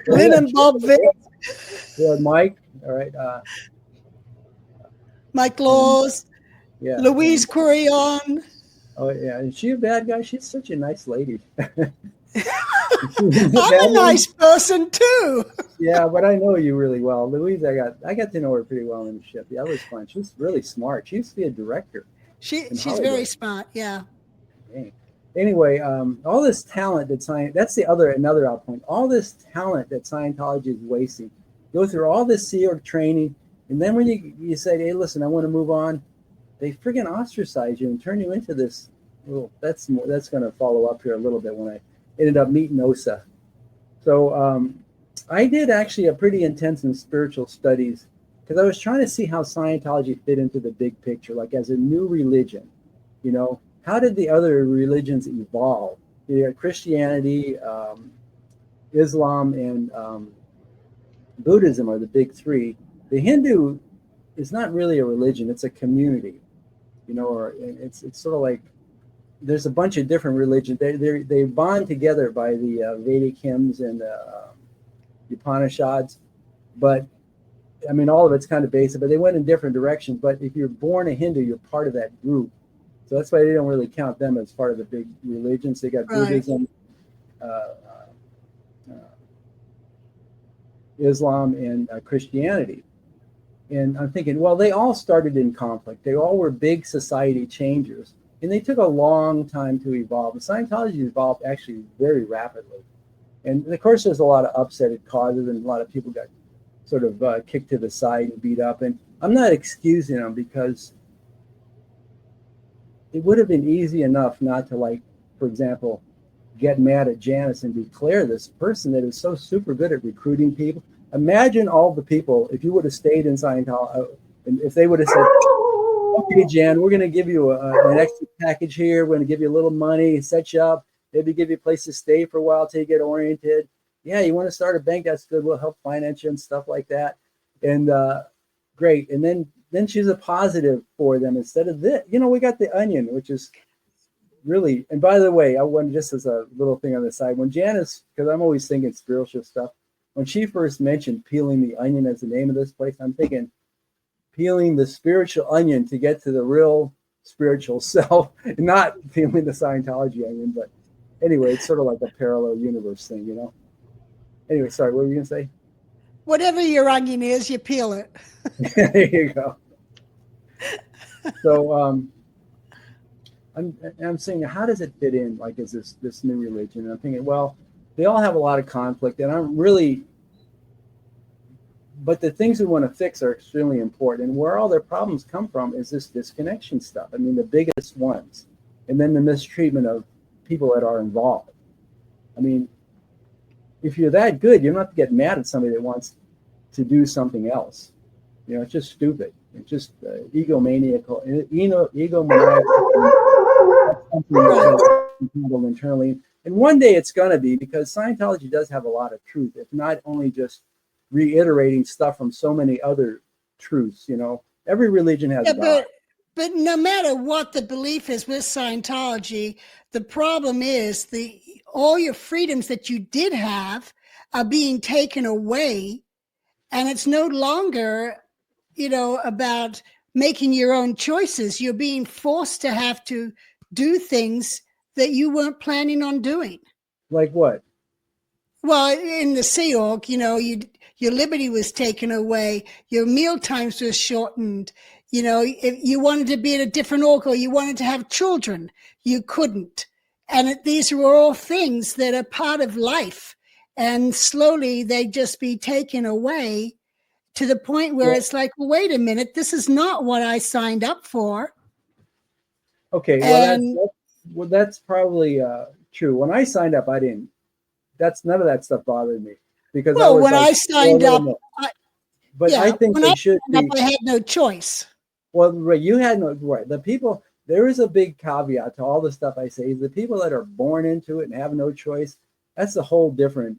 Lynn and Bob Vick. We had Mike, all right. Mike Laws. Yeah. Louise Quirion. Oh yeah, is she a bad guy? She's such a nice lady. I'm a nice person too. Yeah, but I know you really well. Louise, I got to know her pretty well in the ship. Yeah, it was fun. She's really smart. She used to be a director. She's very smart, yeah. Dang. Anyway, all this talent that's another out point. All this talent that Scientology is wasting. Go through all this SEAL training, and then when you say, hey, listen, I want to move on, they friggin' ostracize you and turn you into this. Well, that's going to follow up here a little bit when I ended up meeting OSA. So I did actually a pretty intensive spiritual studies because I was trying to see how Scientology fit into the big picture, like as a new religion. How did the other religions evolve? Christianity, Islam, and Buddhism are the big 3. The Hindu is not really a religion; it's a community. Or it's sort of like there's a bunch of different religions. They bond together by the Vedic hymns and Upanishads, but I mean, all of it's kind of basic, but they went in different directions. But if you're born a Hindu, you're part of that group. So that's why they don't really count them as part of the big religions. They got Buddhism, Islam, and Christianity. And I'm thinking, well, they all started in conflict. They all were big society changers. And they took a long time to evolve. And Scientology evolved actually very rapidly. And of course, there's a lot of upset it causes, and a lot of people got sort of kicked to the side and beat up. And I'm not excusing them, because it would have been easy enough not to, like, for example, get mad at Janice and declare this person that is so super good at recruiting people. Imagine all the people, if you would have stayed in Scientology, and if they would have said, okay, Jan, we're going to give you an extra package here. We're going to give you a little money, set you up, maybe give you a place to stay for a while till you get oriented. Yeah, you want to start a bank? That's good. We'll help finance you and stuff like that. And great. And then she's a positive for them instead of this. You know, we got the onion, which is really, and by the way, I want just as a little thing on the side, when Janice, because I'm always thinking spiritual stuff, when she first mentioned peeling the onion as the name of this place, I'm thinking peeling the spiritual onion to get to the real spiritual self, not peeling the Scientology onion. But anyway, it's sort of like a parallel universe thing, you know? Anyway, sorry, what were you going to say? Whatever your onion is, you peel it. There you go. So I'm saying, how does it fit in, like, as this new religion? And I'm thinking, well, they all have a lot of conflict, and I'm really, but the things we want to fix are extremely important. And where all their problems come from is this disconnection stuff. I mean, the biggest ones, and then the mistreatment of people that are involved. I mean, if you're that good, you don't have to get mad at somebody that wants to do something else. You know, it's just stupid. It's just egomaniacal, that's something that's handled internally. And one day it's going to be, because Scientology does have a lot of truth. It's not only just reiterating stuff from so many other truths. You know, every religion has God. But no matter what the belief is with Scientology, the problem is all your freedoms that you did have are being taken away, and it's no longer, you know, about making your own choices. You're being forced to have to do things that you weren't planning on doing. Like what? Well, in the Sea Org, you know, your liberty was taken away. Your meal times were shortened. You know, if you wanted to be at a different org, or you wanted to have children, you couldn't. And these were all things that are part of life. And slowly they just be taken away to the point where it's like, well, wait a minute, this is not what I signed up for. Okay, well, that's probably true. When I signed up, I didn't. None of that stuff bothered me, because I signed up, I think they should be. I had no choice. Well, right, you had no right. The people, there is a big caveat to all the stuff I say. Is the people that are born into it and have no choice, that's a whole different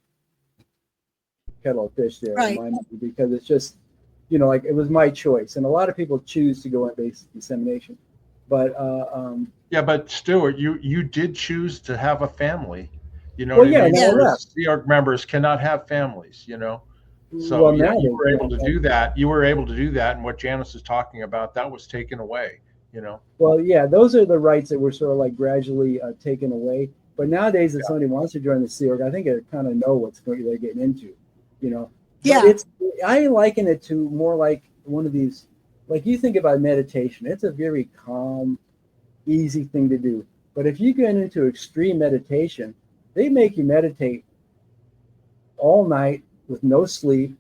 kettle of fish there, right, in my mind, because it's just, you know, like, it was my choice, and a lot of people choose to go on basic dissemination. But yeah, but Stuart, you did choose to have a family. You know, well, yeah, Sea Org members cannot have families. You know, so well, yeah, you were able to do that. You were able to do that, and what Janice is talking about, that was taken away. You know. Well, yeah, those are the rights that were sort of like gradually taken away. But nowadays, if somebody wants to join the Sea Org, I think they kind of know they're getting into. You know. Yeah. But I liken it to more like one of these. Like, you think about meditation, it's a very calm, easy thing to do. But if you get into extreme meditation, they make you meditate all night with no sleep,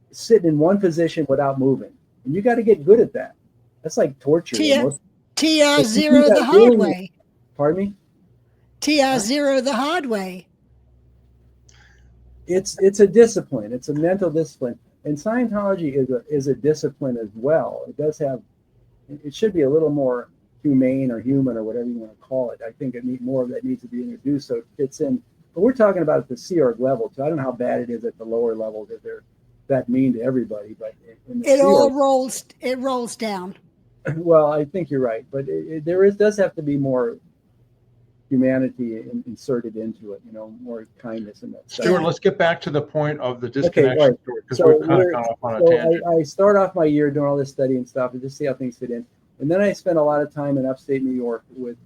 sitting in one position without moving. And you got to get good at that. That's like torture. TR0 the hard way. Pardon me? TR0 the hard way. It's a discipline. It's a mental discipline. And Scientology is a discipline as well. It should be a little more humane or human or whatever you want to call it. I think more of that needs to be introduced so it fits in. But we're talking about at the Sea Org level, so I don't know how bad it is at the lower level that they're that mean to everybody. But it rolls down. Well, I think you're right, but does have to be more humanity inserted into it, more kindness in that stuff. Stuart, let's get back to the point of the Okay, disconnection, right. because we've kind of gone off on a tangent. I start off my year doing all this study and stuff and just see how things fit in. And then I spent a lot of time in upstate New York with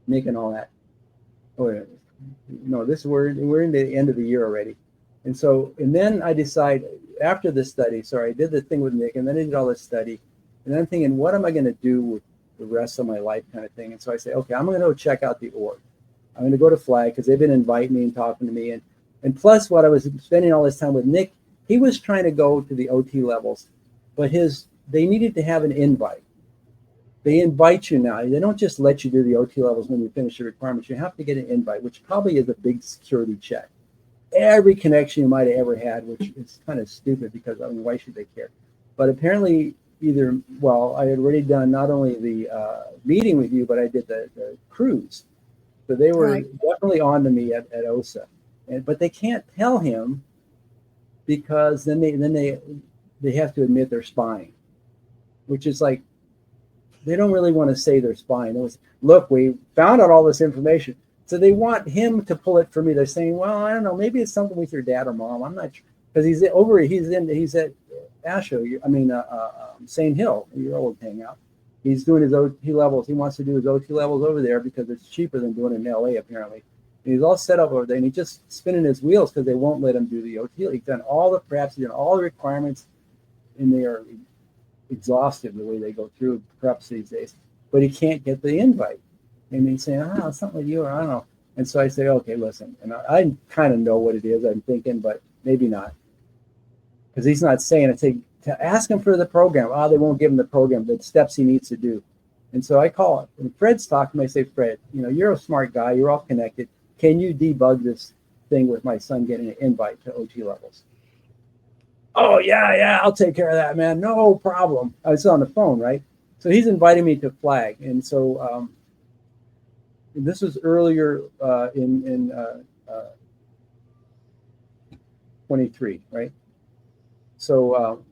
Nick and all that. Oh, no, we're in the end of the year already. And then I decide after the study, I did the thing with Nick, and then I did all this study. And then I'm thinking, what am I going to do with the rest of my life kind of thing? And so I say, okay, I'm going to go check out the org. I'm going to go to Flag because they've been inviting me and talking to me. And plus what I was spending all this time with Nick, he was trying to go to the OT levels, but they needed to have an invite. They invite you now. They don't just let you do the OT levels when you finish your requirements. You have to get an invite, which probably is a big security check. Every connection you might have ever had, which is kind of stupid because, why should they care? But apparently I had already done not only the meeting with you, but I did the cruise. So they were definitely on to me at OSA. But they can't tell him because then they have to admit they're spying, which is like, they don't really want to say they're spying. It was, look, we found out all this information. So they want him to pull it for me. They're saying, well, I don't know, maybe it's something with your dad or mom. I'm not sure. Because he's at Asho, St. Hill, your old hangout. He's doing his OT levels. He wants to do his OT levels over there because it's cheaper than doing it in LA, apparently. And he's all set up over there, and he's just spinning his wheels because they won't let him do the OT. He's done all the preps, he's done all the requirements, and they are exhausted the way they go through preps these days. But he can't get the invite. And he's saying, it's something with you, or I don't know. And so I say, okay, listen. And I kind of know what it is, I'm thinking, but maybe not. Because he's not saying it. To ask him for the program. They won't give him the program, the steps he needs to do. And so I call it. And Fred's talking to me. I say, Fred, you're a smart guy. You're all connected. Can you debug this thing with my son getting an invite to OT levels? Oh, yeah, I'll take care of that, man. No problem. I was on the phone, right? So he's inviting me to Flag. And so this was earlier in 23, right? So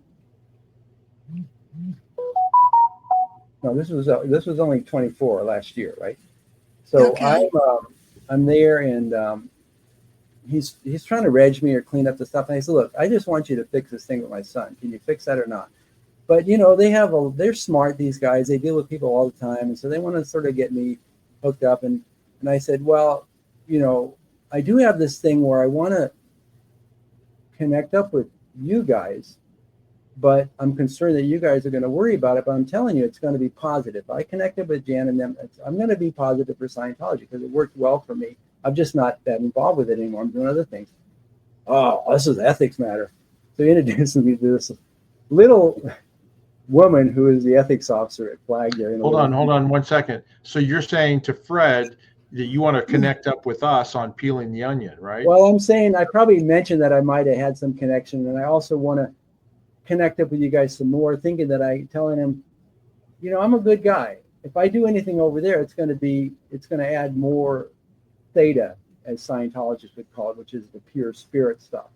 no, this was only 24 last year, right? So okay. I'm there, and he's trying to reg me or clean up the stuff. And I said, look, I just want you to fix this thing with my son. Can you fix that or not? But they're smart, these guys. They deal with people all the time, and so they want to sort of get me hooked up. And I said, well, I do have this thing where I want to connect up with you guys, but I'm concerned that you guys are going to worry about it. But I'm telling you, it's going to be positive. I connected with Jan and them. I'm going to be positive for Scientology because it worked well for me. I'm just not that involved with it anymore. I'm doing other things. Oh, this is an ethics matter. So he introduced me to this little woman who is the ethics officer at Flag there. Hold on 1 second. So you're saying to Fred that you want to connect up with us on peeling the onion, right? Well, I'm saying I probably mentioned that I might have had some connection, and I also want to connect up with you guys some more, thinking that telling him, I'm a good guy. If I do anything over there, it's going to add more theta, as Scientologists would call it, which is the pure spirit stuff,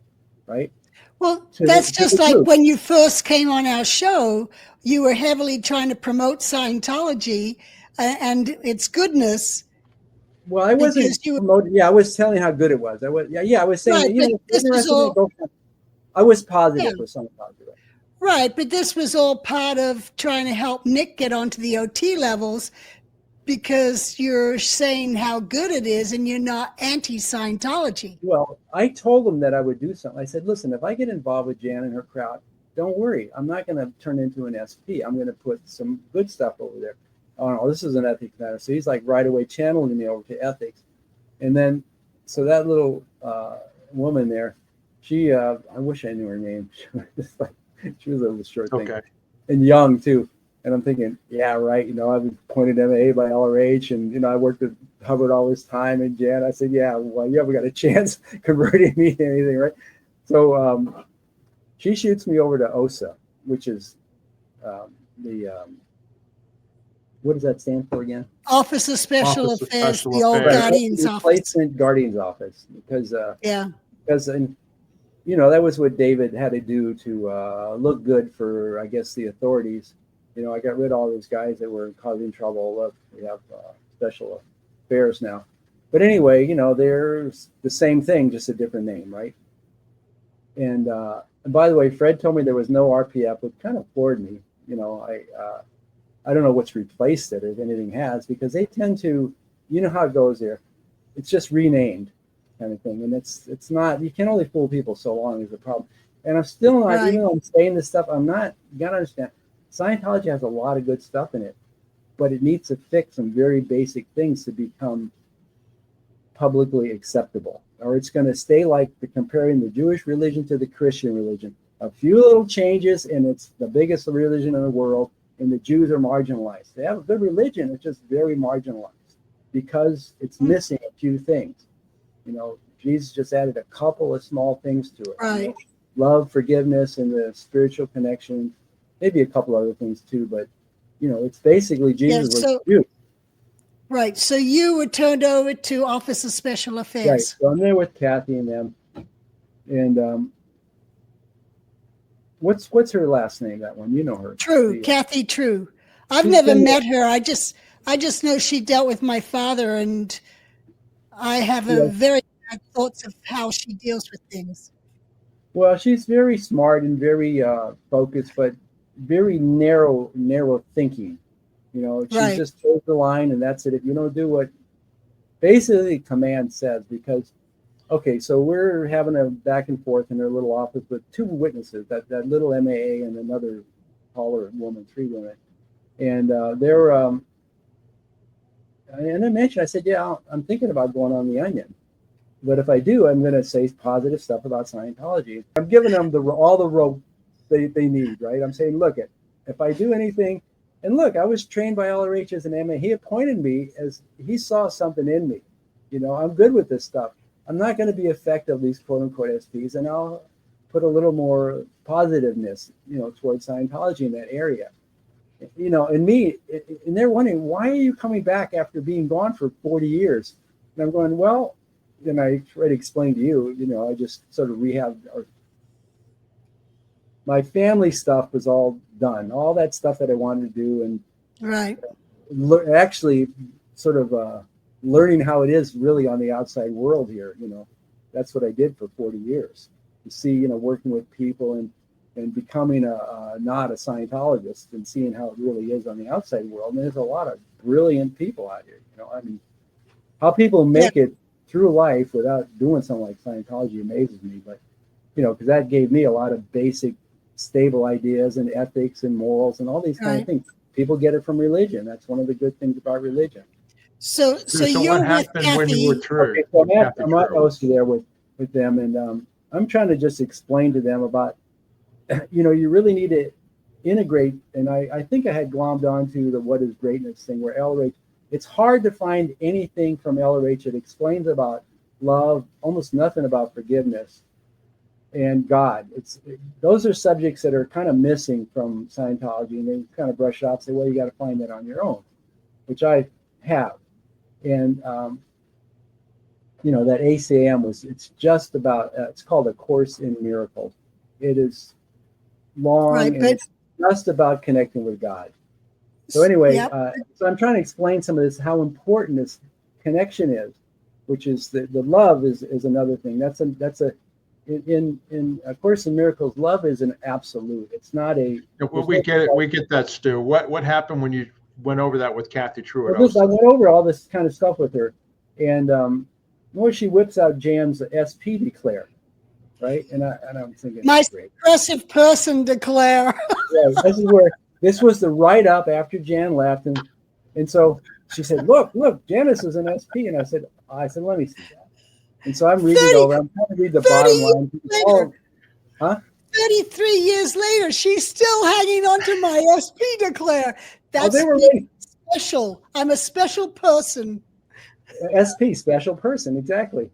right? Well, that's just like when you first came on our show, you were heavily trying to promote Scientology and its goodness. Well, I wasn't promoting. Yeah, I was telling how good it was. I was saying, right, I was positive with Scientology. Right, but this was all part of trying to help Nick get onto the OT levels because you're saying how good it is and you're not anti-Scientology. Well, I told him that I would do something. I said, listen, if I get involved with Jan and her crowd, don't worry. I'm not going to turn into an SP. I'm going to put some good stuff over there. Oh, no, this is an ethics matter. So he's like right away channeling me over to ethics. And then, so that little woman there, she, I wish I knew her name. She was a little short thing. And young too. And I'm thinking, yeah, right. I've been appointed MA by LRH, and I worked with Hubbard all this time. And Jan, I said, yeah, well, you haven't got a chance converting me to anything, right? So she shoots me over to OSA, which is what does that stand for again? Office of Special Affairs, the old Guardian's office. Replacement Guardian's office, because that was what David had to do to look good for, I guess, the authorities. I got rid of all those guys that were causing trouble. Look, we have Special Affairs now. But anyway, they're the same thing, just a different name, right? And by the way, Fred told me there was no RPF, which kind of floored me. I don't know what's replaced it, if anything has, because they tend to, how it goes there. It's just renamed kind of thing. And it's not, you can only fool people so long is the problem. And I'm still not, Right. even though I'm saying this stuff, I'm not, you got to understand, Scientology has a lot of good stuff in it, but it needs to fix some very basic things to become publicly acceptable. Or it's going to stay like comparing the Jewish religion to the Christian religion. A few little changes, and it's the biggest religion in the world, and the Jews are marginalized. They have a good religion, it's just very marginalized because it's missing a few things. Jesus just added a couple of small things to it. Right. Love, forgiveness, and the spiritual connection, maybe a couple other things too, but it's basically Jesus was Jew. Right. So you were turned over to Office of Special Affairs. Right. So I'm there with Kathy and them. And what's her last name? That one, you know her. True, Kathy True. I've She's never been- met her. I just know she dealt with my father, and I have a very bad thoughts of how she deals with things. Well, she's very smart and very focused, but very narrow thinking. She Right. just toes the line, and that's it. If you don't do what basically command says, because okay, so we're having a back and forth in their little office with two witnesses, that little MAA and another taller woman, three women, and they're and I mentioned, I said, yeah, I'm thinking about going on the Onion. But if I do, I'm going to say positive stuff about Scientology. I'm giving them all the rope they need, right? I'm saying, look, if I do anything, and look, I was trained by LRH as an MA. He appointed me as he saw something in me. I'm good with this stuff. I'm not going to be effective, these quote unquote SPs, and I'll put a little more positiveness, towards Scientology in that area. And me, and they're wondering, why are you coming back after being gone for 40 years? And I'm going, well, then I try to explain to you, I just sort of rehabbed. My family stuff was all done, all that stuff that I wanted to do, and Right. Actually sort of learning how it is really on the outside world here. That's what I did for 40 years. To see, working with people and becoming not a Scientologist and seeing how it really is on the outside world. And there's a lot of brilliant people out here. How people make it through life without doing something like Scientology amazes me. But because that gave me a lot of basic, stable ideas and ethics and morals and all these kind of things. People get it from religion. That's one of the good things about religion. So you're what with happened when you were Kathy. true? Okay, so I'm at OC there with them, and I'm trying to just explain to them about, you really need to integrate. And I think I had glommed onto the what is greatness thing, where LRH, it's hard to find anything from LRH that explains about love, almost nothing about forgiveness and God. Those are subjects that are kind of missing from Scientology, and they kind of brush it off, say, well, you got to find that on your own, which I have. And that ACAM it's just about, it's called A Course in Miracles. It is long, Right, and but- it's just about connecting with God. So anyway, Yep. so I'm trying to explain some of this, how important this connection is, which is the love is another thing. In A Course in Miracles, love is an absolute. It's not a. We get it. We get that, Stu. What happened when you went over that with Kathy True? I went over all this kind of stuff with her, and she whips out Jan's SP declare, right? And I'm thinking, My great. expressive person declare. Yeah, this was the write up after Jan left, and so she said, look, Janice is an SP, and I said, let me see that. And so I'm reading it over. I'm trying to read the bottom line. Later. 33 years later, she's still hanging on to my SP declare. That's they were ready. Special. I'm a special person. SP, special person, exactly.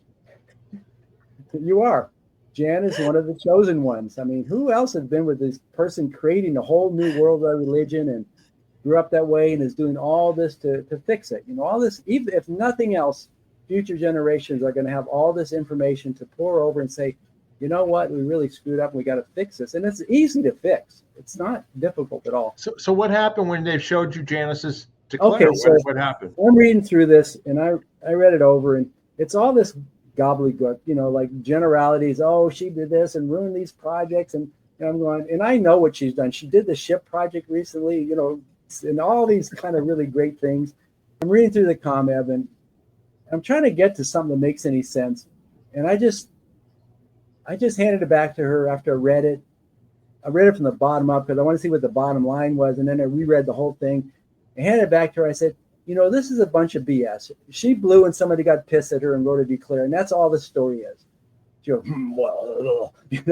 You are. Jan is one of the chosen ones. I mean, who else has been with this person creating a whole new world of religion and grew up that way and is doing all this to fix it? All this, even if nothing else, future generations are going to have all this information to pour over and say, you know what, we really screwed up and we got to fix this. And it's easy to fix. It's not difficult at all. So what happened when they showed you Janice's Declare Okay, so what happened. I'm reading through this, and I read it over, and it's all this gobbledygook, like generalities. Oh, she did this and ruined these projects, and I'm going, and I know what she's done. She did the ship project recently, and all these kind of really great things. I'm reading through the ComEv, and I'm trying to get to something that makes any sense, and I just handed it back to her after I read it. I read it from the bottom up because I want to see what the bottom line was, and then I reread the whole thing. I handed it back to her. I said, this is a bunch of BS. She blew and somebody got pissed at her and wrote a declare, and that's all the story is. She goes, well, and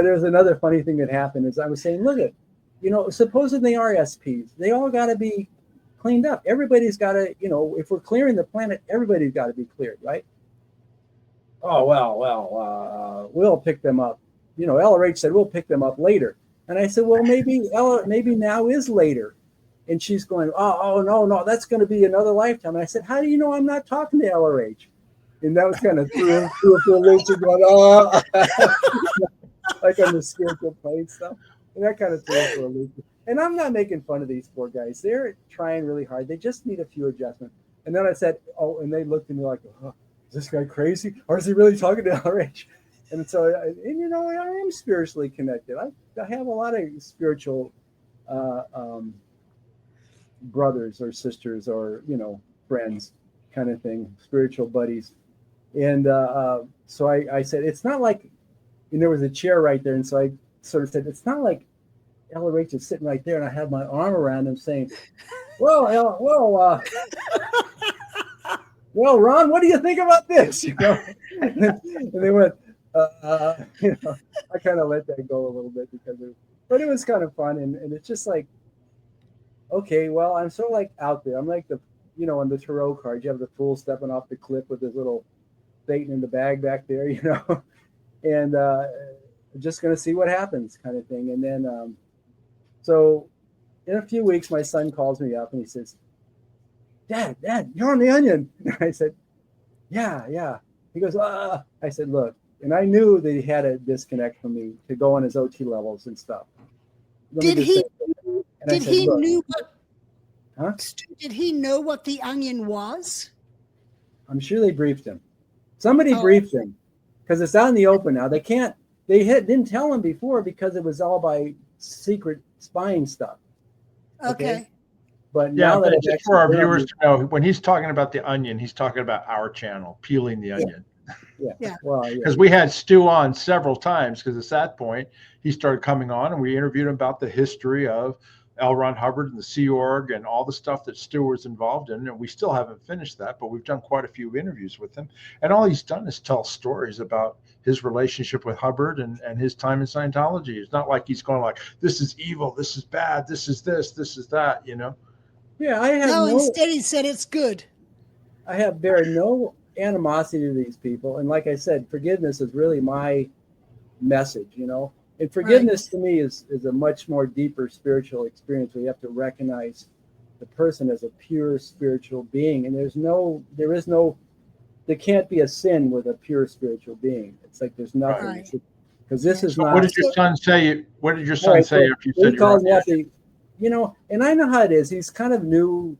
there's another funny thing that happened is I was saying, look at, supposing they are SPs, they all got to be cleaned up. Everybody's got to, if we're clearing the planet, everybody's got to be cleared, right? Oh, well, we'll pick them up. LRH said, we'll pick them up later. And I said, well, maybe now is later. And she's going, oh, no, that's going to be another lifetime. And I said, how do you know I'm not talking to LRH? And that was kind of threw her for a loop. Going, oh, like on the spiritual plane stuff. And that kind of threw her for a loop. And I'm not making fun of these poor guys. They're trying really hard. They just need a few adjustments. And then I said, oh, and they looked at me like, oh, is this guy crazy? Or is he really talking to LRH? And so, I am spiritually connected. I have a lot of spiritual brothers or sisters or, friends kind of thing, spiritual buddies. And so I said, it's not like, and there was a chair right there. And so I sort of said, it's not like LRH is sitting right there and I have my arm around him saying, well, Ron, what do you think about this? And they went, I kind of let that go a little bit but it was kind of fun. And it's just like, okay, well, I'm sort of like out there. I'm like the, on the tarot card, you have the fool stepping off the cliff with his little Satan in the bag back there, and just going to see what happens kind of thing. And then, so in a few weeks, my son calls me up and he says, Dad, you're on the Onion. And I said, yeah. He goes, I said, look, and I knew that he had a disconnect from me to go on his OT levels and stuff. Did he know what the Onion was? I'm sure they briefed him. Somebody briefed him because it's out in the open now. They didn't tell him before because it was all by secret spying stuff. Okay. But now that just for our viewers to know, when he's talking about the Onion, he's talking about our channel, Peeling the Onion. Yeah. Well, because we had Stu on several times because at that point he started coming on and we interviewed him about the history of L. Ron Hubbard and the Sea Org and all the stuff that Stu was involved in. And we still haven't finished that, but we've done quite a few interviews with him. And all he's done is tell stories about his relationship with Hubbard and his time in Scientology. It's not like he's going like, this is evil, this is bad, this is that, Yeah, I have instead he said it's good. I have no animosity to these people. And like I said, forgiveness is really my message, And forgiveness to me is a much more deeper spiritual experience where you have to recognize the person as a pure spiritual being. And there can't be a sin with a pure spiritual being. It's like there's nothing. Because this is not. What did your son say? What did your son say after you said he called me up? And I know how it is. He's kind of new.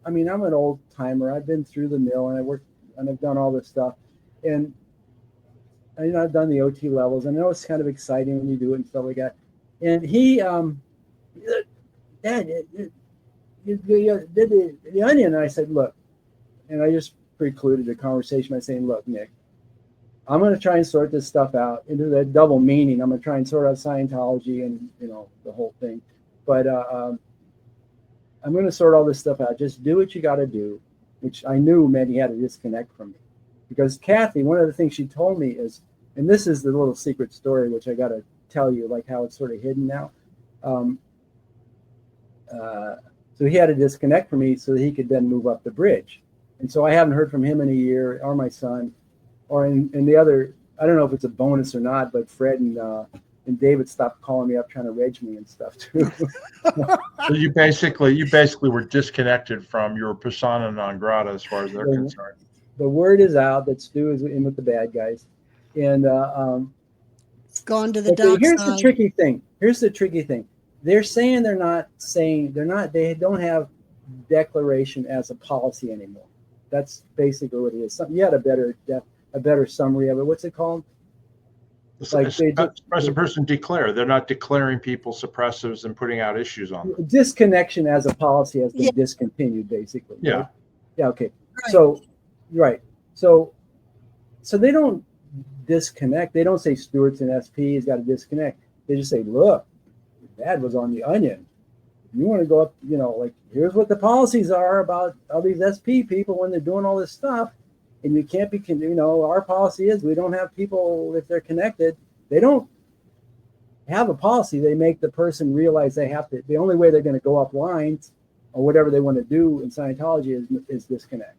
I mean, I'm an old timer. I've been through the mill and I worked and I've done all this stuff. And I've done the OT levels. I know it's kind of exciting when you do it and stuff like that. And he, Dad, you did the Onion. And I said, look, and I just precluded the conversation by saying, look, Nick, I'm going to try and sort this stuff out into that double meaning. I'm going to try and sort out Scientology and, the whole thing. But I'm going to sort all this stuff out. Just do what you got to do, which I knew meant he had to disconnect from me. Because Kathy, one of the things she told me is, and this is the little secret story, which I got to tell you, like how it's sort of hidden now. So he had to disconnect from me so that he could then move up the bridge. And so I haven't heard from him in a year, or my son, or in the other, I don't know if it's a bonus or not, but Fred and David stopped calling me up trying to reg me and stuff too. So you basically were disconnected from your persona non grata as far as they're concerned. The word is out that Stu is in with the bad guys, and it's gone to the dark here's side. the tricky thing. they're saying they don't have declaration as a policy anymore. That's basically what it is. You had a better summary of it. What's it called? Like suppressive person declare. They're not declaring people suppressives and putting out issues on them. Disconnection as a policy has been discontinued, basically. Yeah. Right? Yeah. Okay. Right. So, right. So they don't disconnect. They don't say Stuart's an SP. He's got to disconnect. They just say, look, Dad was on the Onion. You want to go up, like, here's what the policies are about all these SP people when they're doing all this stuff. And you can't be, our policy is we don't have people, if they're connected, they don't have a policy. They make the person realize they have to, the only way they're going to go up lines or whatever they want to do in Scientology is disconnect.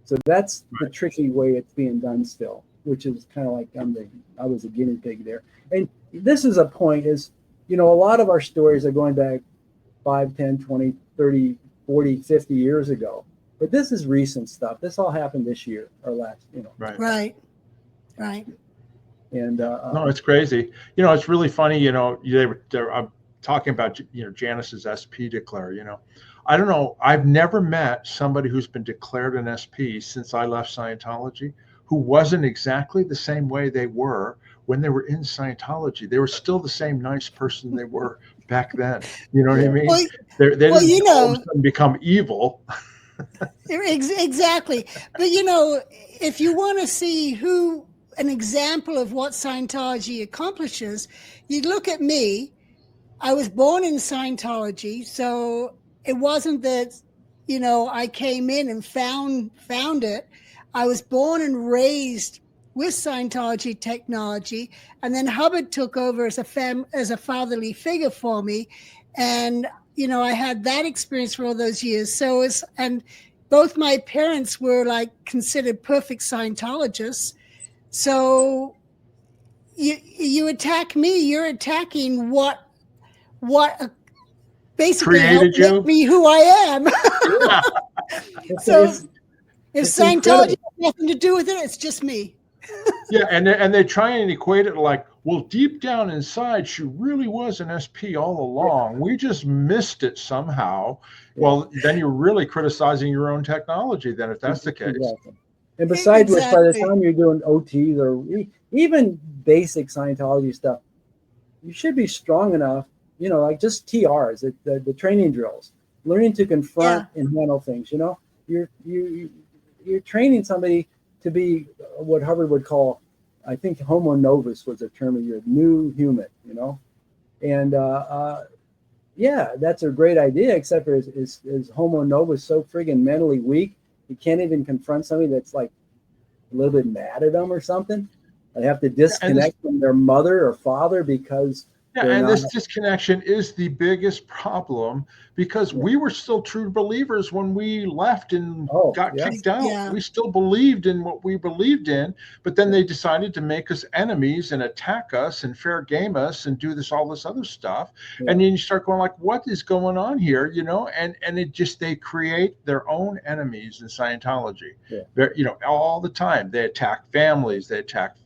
So that's the tricky way it's being done still, which is kind of like I was a guinea pig there. And this is a point is, a lot of our stories are going back 5, 10, 20, 30, 40, 50 years ago. But this is recent stuff. This all happened this year or last, Right. And no, it's crazy. It's really funny. I'm talking about Janice's SP declare. I don't know. I've never met somebody who's been declared an SP since I left Scientology who wasn't exactly the same way they were when they were in Scientology. They were still the same nice person they were back then. You know what I mean? Well, they didn't all of a sudden become evil. Exactly. But if you want to see an example of what Scientology accomplishes, you look at me. I was born in Scientology, so it wasn't that I came in and found it. I was born and raised with Scientology technology, and then Hubbard took over as a fatherly figure for me, and I had that experience for all those years. And both my parents were considered perfect Scientologists. So you attack me, you're attacking what basically created helped make me who I am. Yeah. So if Scientology incredible. has nothing to do with it, it's just me. Yeah, and they try and equate it like, well, deep down inside, she really was an SP all along. We just missed it somehow. Well, then you're really criticizing your own technology then, if that's the case. Exactly. And besides which, by the Exactly. time you're doing OTs or even basic Scientology stuff, you should be strong enough, like just TRs, the training drills, learning to confront and handle things. You're training somebody to be what Hubbard would call, I think homo novus was a term of your new human, and that's a great idea, except for is homo novus so friggin' mentally weak, he can't even confront somebody that's like a little bit mad at them or something. They have to disconnect from their mother or father because this disconnection is the biggest problem because we were still true believers when we left and got kicked out. Yeah. We still believed in what we believed in, but then they decided to make us enemies and attack us and fair game us and do all this other stuff. Yeah. And then you start going like, what is going on here? And it just, they create their own enemies in Scientology. Yeah. All the time. They attack families, they attack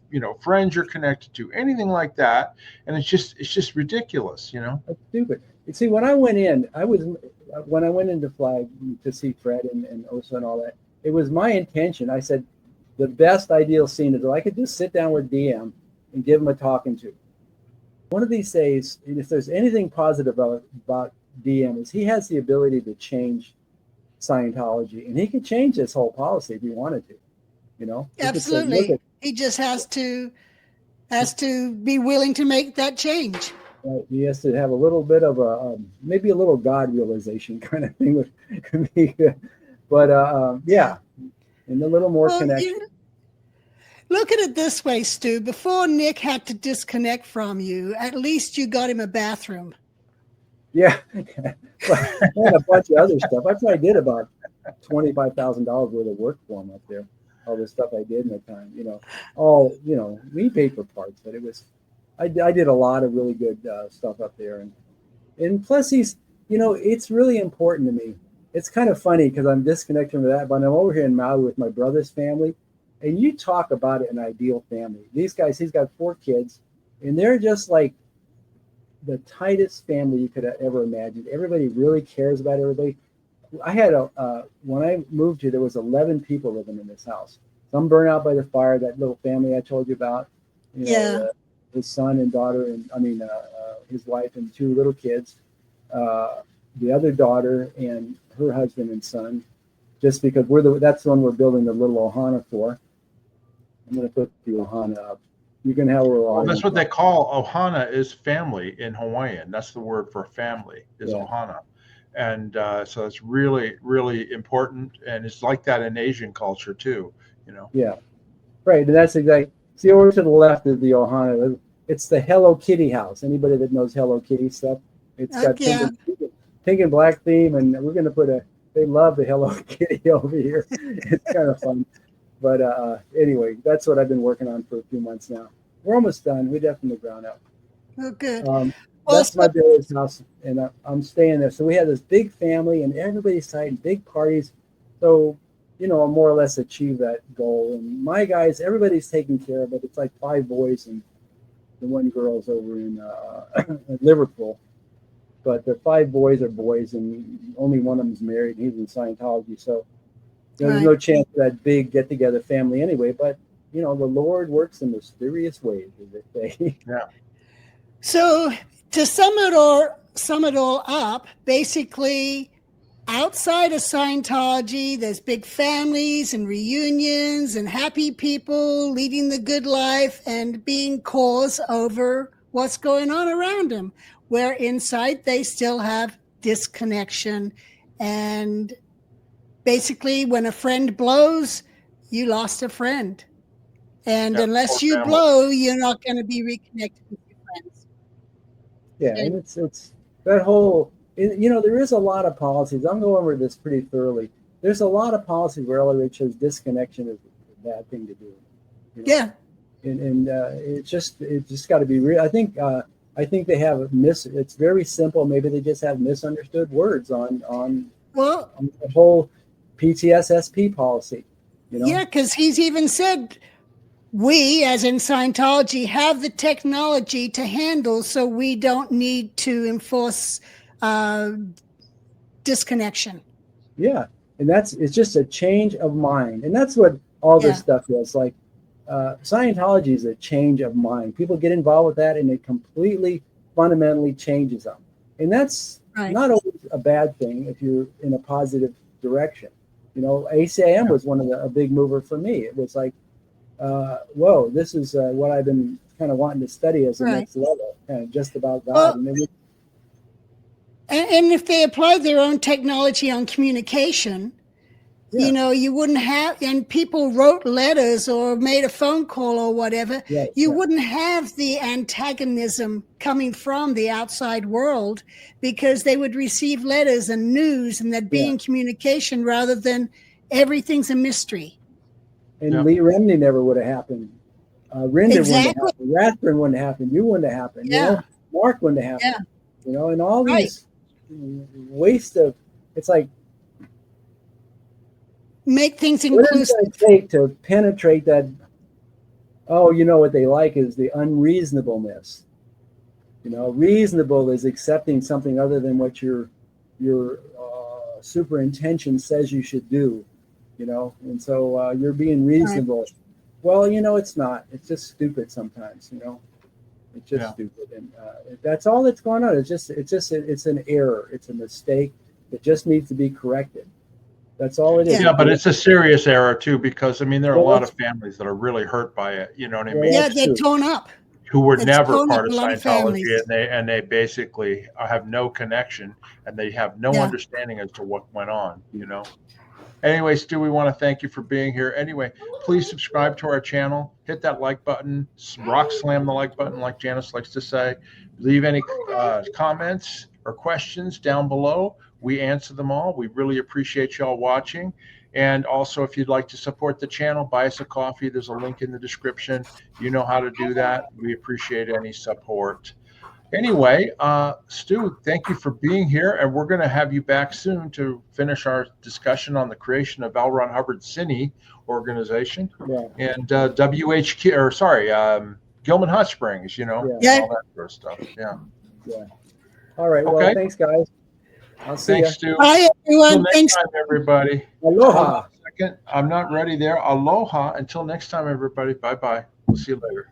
friends you're connected to, anything like that, and it's just ridiculous. That's stupid. You see, when I went into Flag to see Fred and Osa and all that, it was my intention. I said the best ideal scene is if I could just sit down with DM and give him a talking to. One of these days, if there's anything positive about DM, is he has the ability to change Scientology, and he could change this whole policy if he wanted to. Absolutely. He just has to be willing to make that change. Right. He has to have a little bit of maybe a little God realization kind of thing would be good. But and a little more connection. Look at it this way, Stu. Before Nick had to disconnect from you, at least you got him a bathroom. Yeah, and a bunch of other stuff. I probably did about $25,000 worth of work for him up there. All the stuff I did in the time, we paid for parts, but it was, I did a lot of really good stuff up there. And plus he's, it's really important to me. It's kind of funny because I'm disconnected from that, but I'm over here in Maui with my brother's family, and you talk about an ideal family. These guys, he's got 4 kids, and they're just like, the tightest family you could ever imagine. Everybody really cares about everybody. I had when I moved here, there was 11 people living in this house. Some burned out by the fire. That little family I told you about, his son and daughter, and his wife and 2 little kids. The other daughter and her husband and son, just because that's the one we're building the little ohana for. I'm going to put the ohana up. You can have that's what they call ohana, is family in Hawaiian. That's the word for family, is ohana. And so it's really, really important. And it's like that in Asian culture too, Yeah, right. And that's exactly. See, over to the left is the ohana. It's the Hello Kitty house. Anybody that knows Hello Kitty stuff, it's got pink and black theme, and we're going to they love the Hello Kitty over here. It's kind of fun. But anyway, that's what I've been working on for a few months now. We're almost done. We're definitely ground up. Oh, good. That's my brother's house, and I'm staying there. So we have this big family, and everybody's tight, big parties. So, I more or less achieve that goal. And my guys, everybody's taken care of it. It's like 5 boys and the 1 girl's over in Liverpool. But the 5 boys are boys, and only one of them's married. He's in Scientology, so there's no chance for that big get-together family anyway. But the Lord works in mysterious ways, as they say. Yeah. So to sum it all up, basically, outside of Scientology, there's big families and reunions and happy people leading the good life and being cause over what's going on around them. Where inside they still have disconnection. And basically when a friend blows, you lost a friend. And unless you blow, you're not going to be reconnected with your friends. Yeah, and it's that whole, there is a lot of policies. I'm going over this pretty thoroughly. There's a lot of policies where LRH says disconnection is a bad thing to do. Yeah. And it just got to be real. I think they have it's very simple. Maybe they just have misunderstood words on the whole PTSSP policy. Yeah, because he's even said, we, as in Scientology, have the technology to handle, so we don't need to enforce disconnection. Yeah, and it's just a change of mind, and that's what all this stuff is. Like Scientology is a change of mind. People get involved with that, and it completely, fundamentally changes them. And that's not always a bad thing if you're in a positive direction. ACIM was a big mover for me. It was like, whoa, this is what I've been kind of wanting to study as the next level, kind of just about God. And if they applied their own technology on communication, you wouldn't have, and people wrote letters or made a phone call or whatever, wouldn't have the antagonism coming from the outside world, because they would receive letters and news, and they'd be in communication rather than everything's a mystery. And Lee Remney never would have happened. Rinder wouldn't have happened. Rathburn wouldn't have happened. You wouldn't have happened. Mark wouldn't have happened. And all these waste of, it's like, make things inclusive. What does it take to penetrate that? What they like is the unreasonableness. Reasonable is accepting something other than what your super intention says you should do. And so you're being reasonable. Right. Well, it's not. It's just stupid sometimes. It's just stupid, and that's all that's going on. It's an error. It's a mistake that just needs to be corrected. That's all it is. Yeah, but it's a serious error too, because there are a lot of families that are really hurt by it. You know what I mean? Yeah, they're torn up. Who were never part of Scientology, and they basically have no connection, and they have no understanding as to what went on. Anyway, Stu, we want to thank you for being here. Anyway, please subscribe to our channel. Hit that like button. Rock slam the like button, like Janice likes to say. Leave any comments or questions down below. We answer them all. We really appreciate y'all watching. And also, if you'd like to support the channel, buy us a coffee. There's a link in the description. You know how to do that. We appreciate any support. Anyway, Stu, thank you for being here, and we're going to have you back soon to finish our discussion on the creation of L. Ron Hubbard's Cine organization and Gilman Hot Springs, all that sort of stuff. Yeah. Yeah. All right. Okay. Well, thanks, guys. I'll see Thanks, you. Stu. Bye, Until everyone. next Thanks. time, everybody. Aloha. Hold on a second. I'm not ready there. Aloha. Until next time, everybody. Bye-bye. We'll see you later.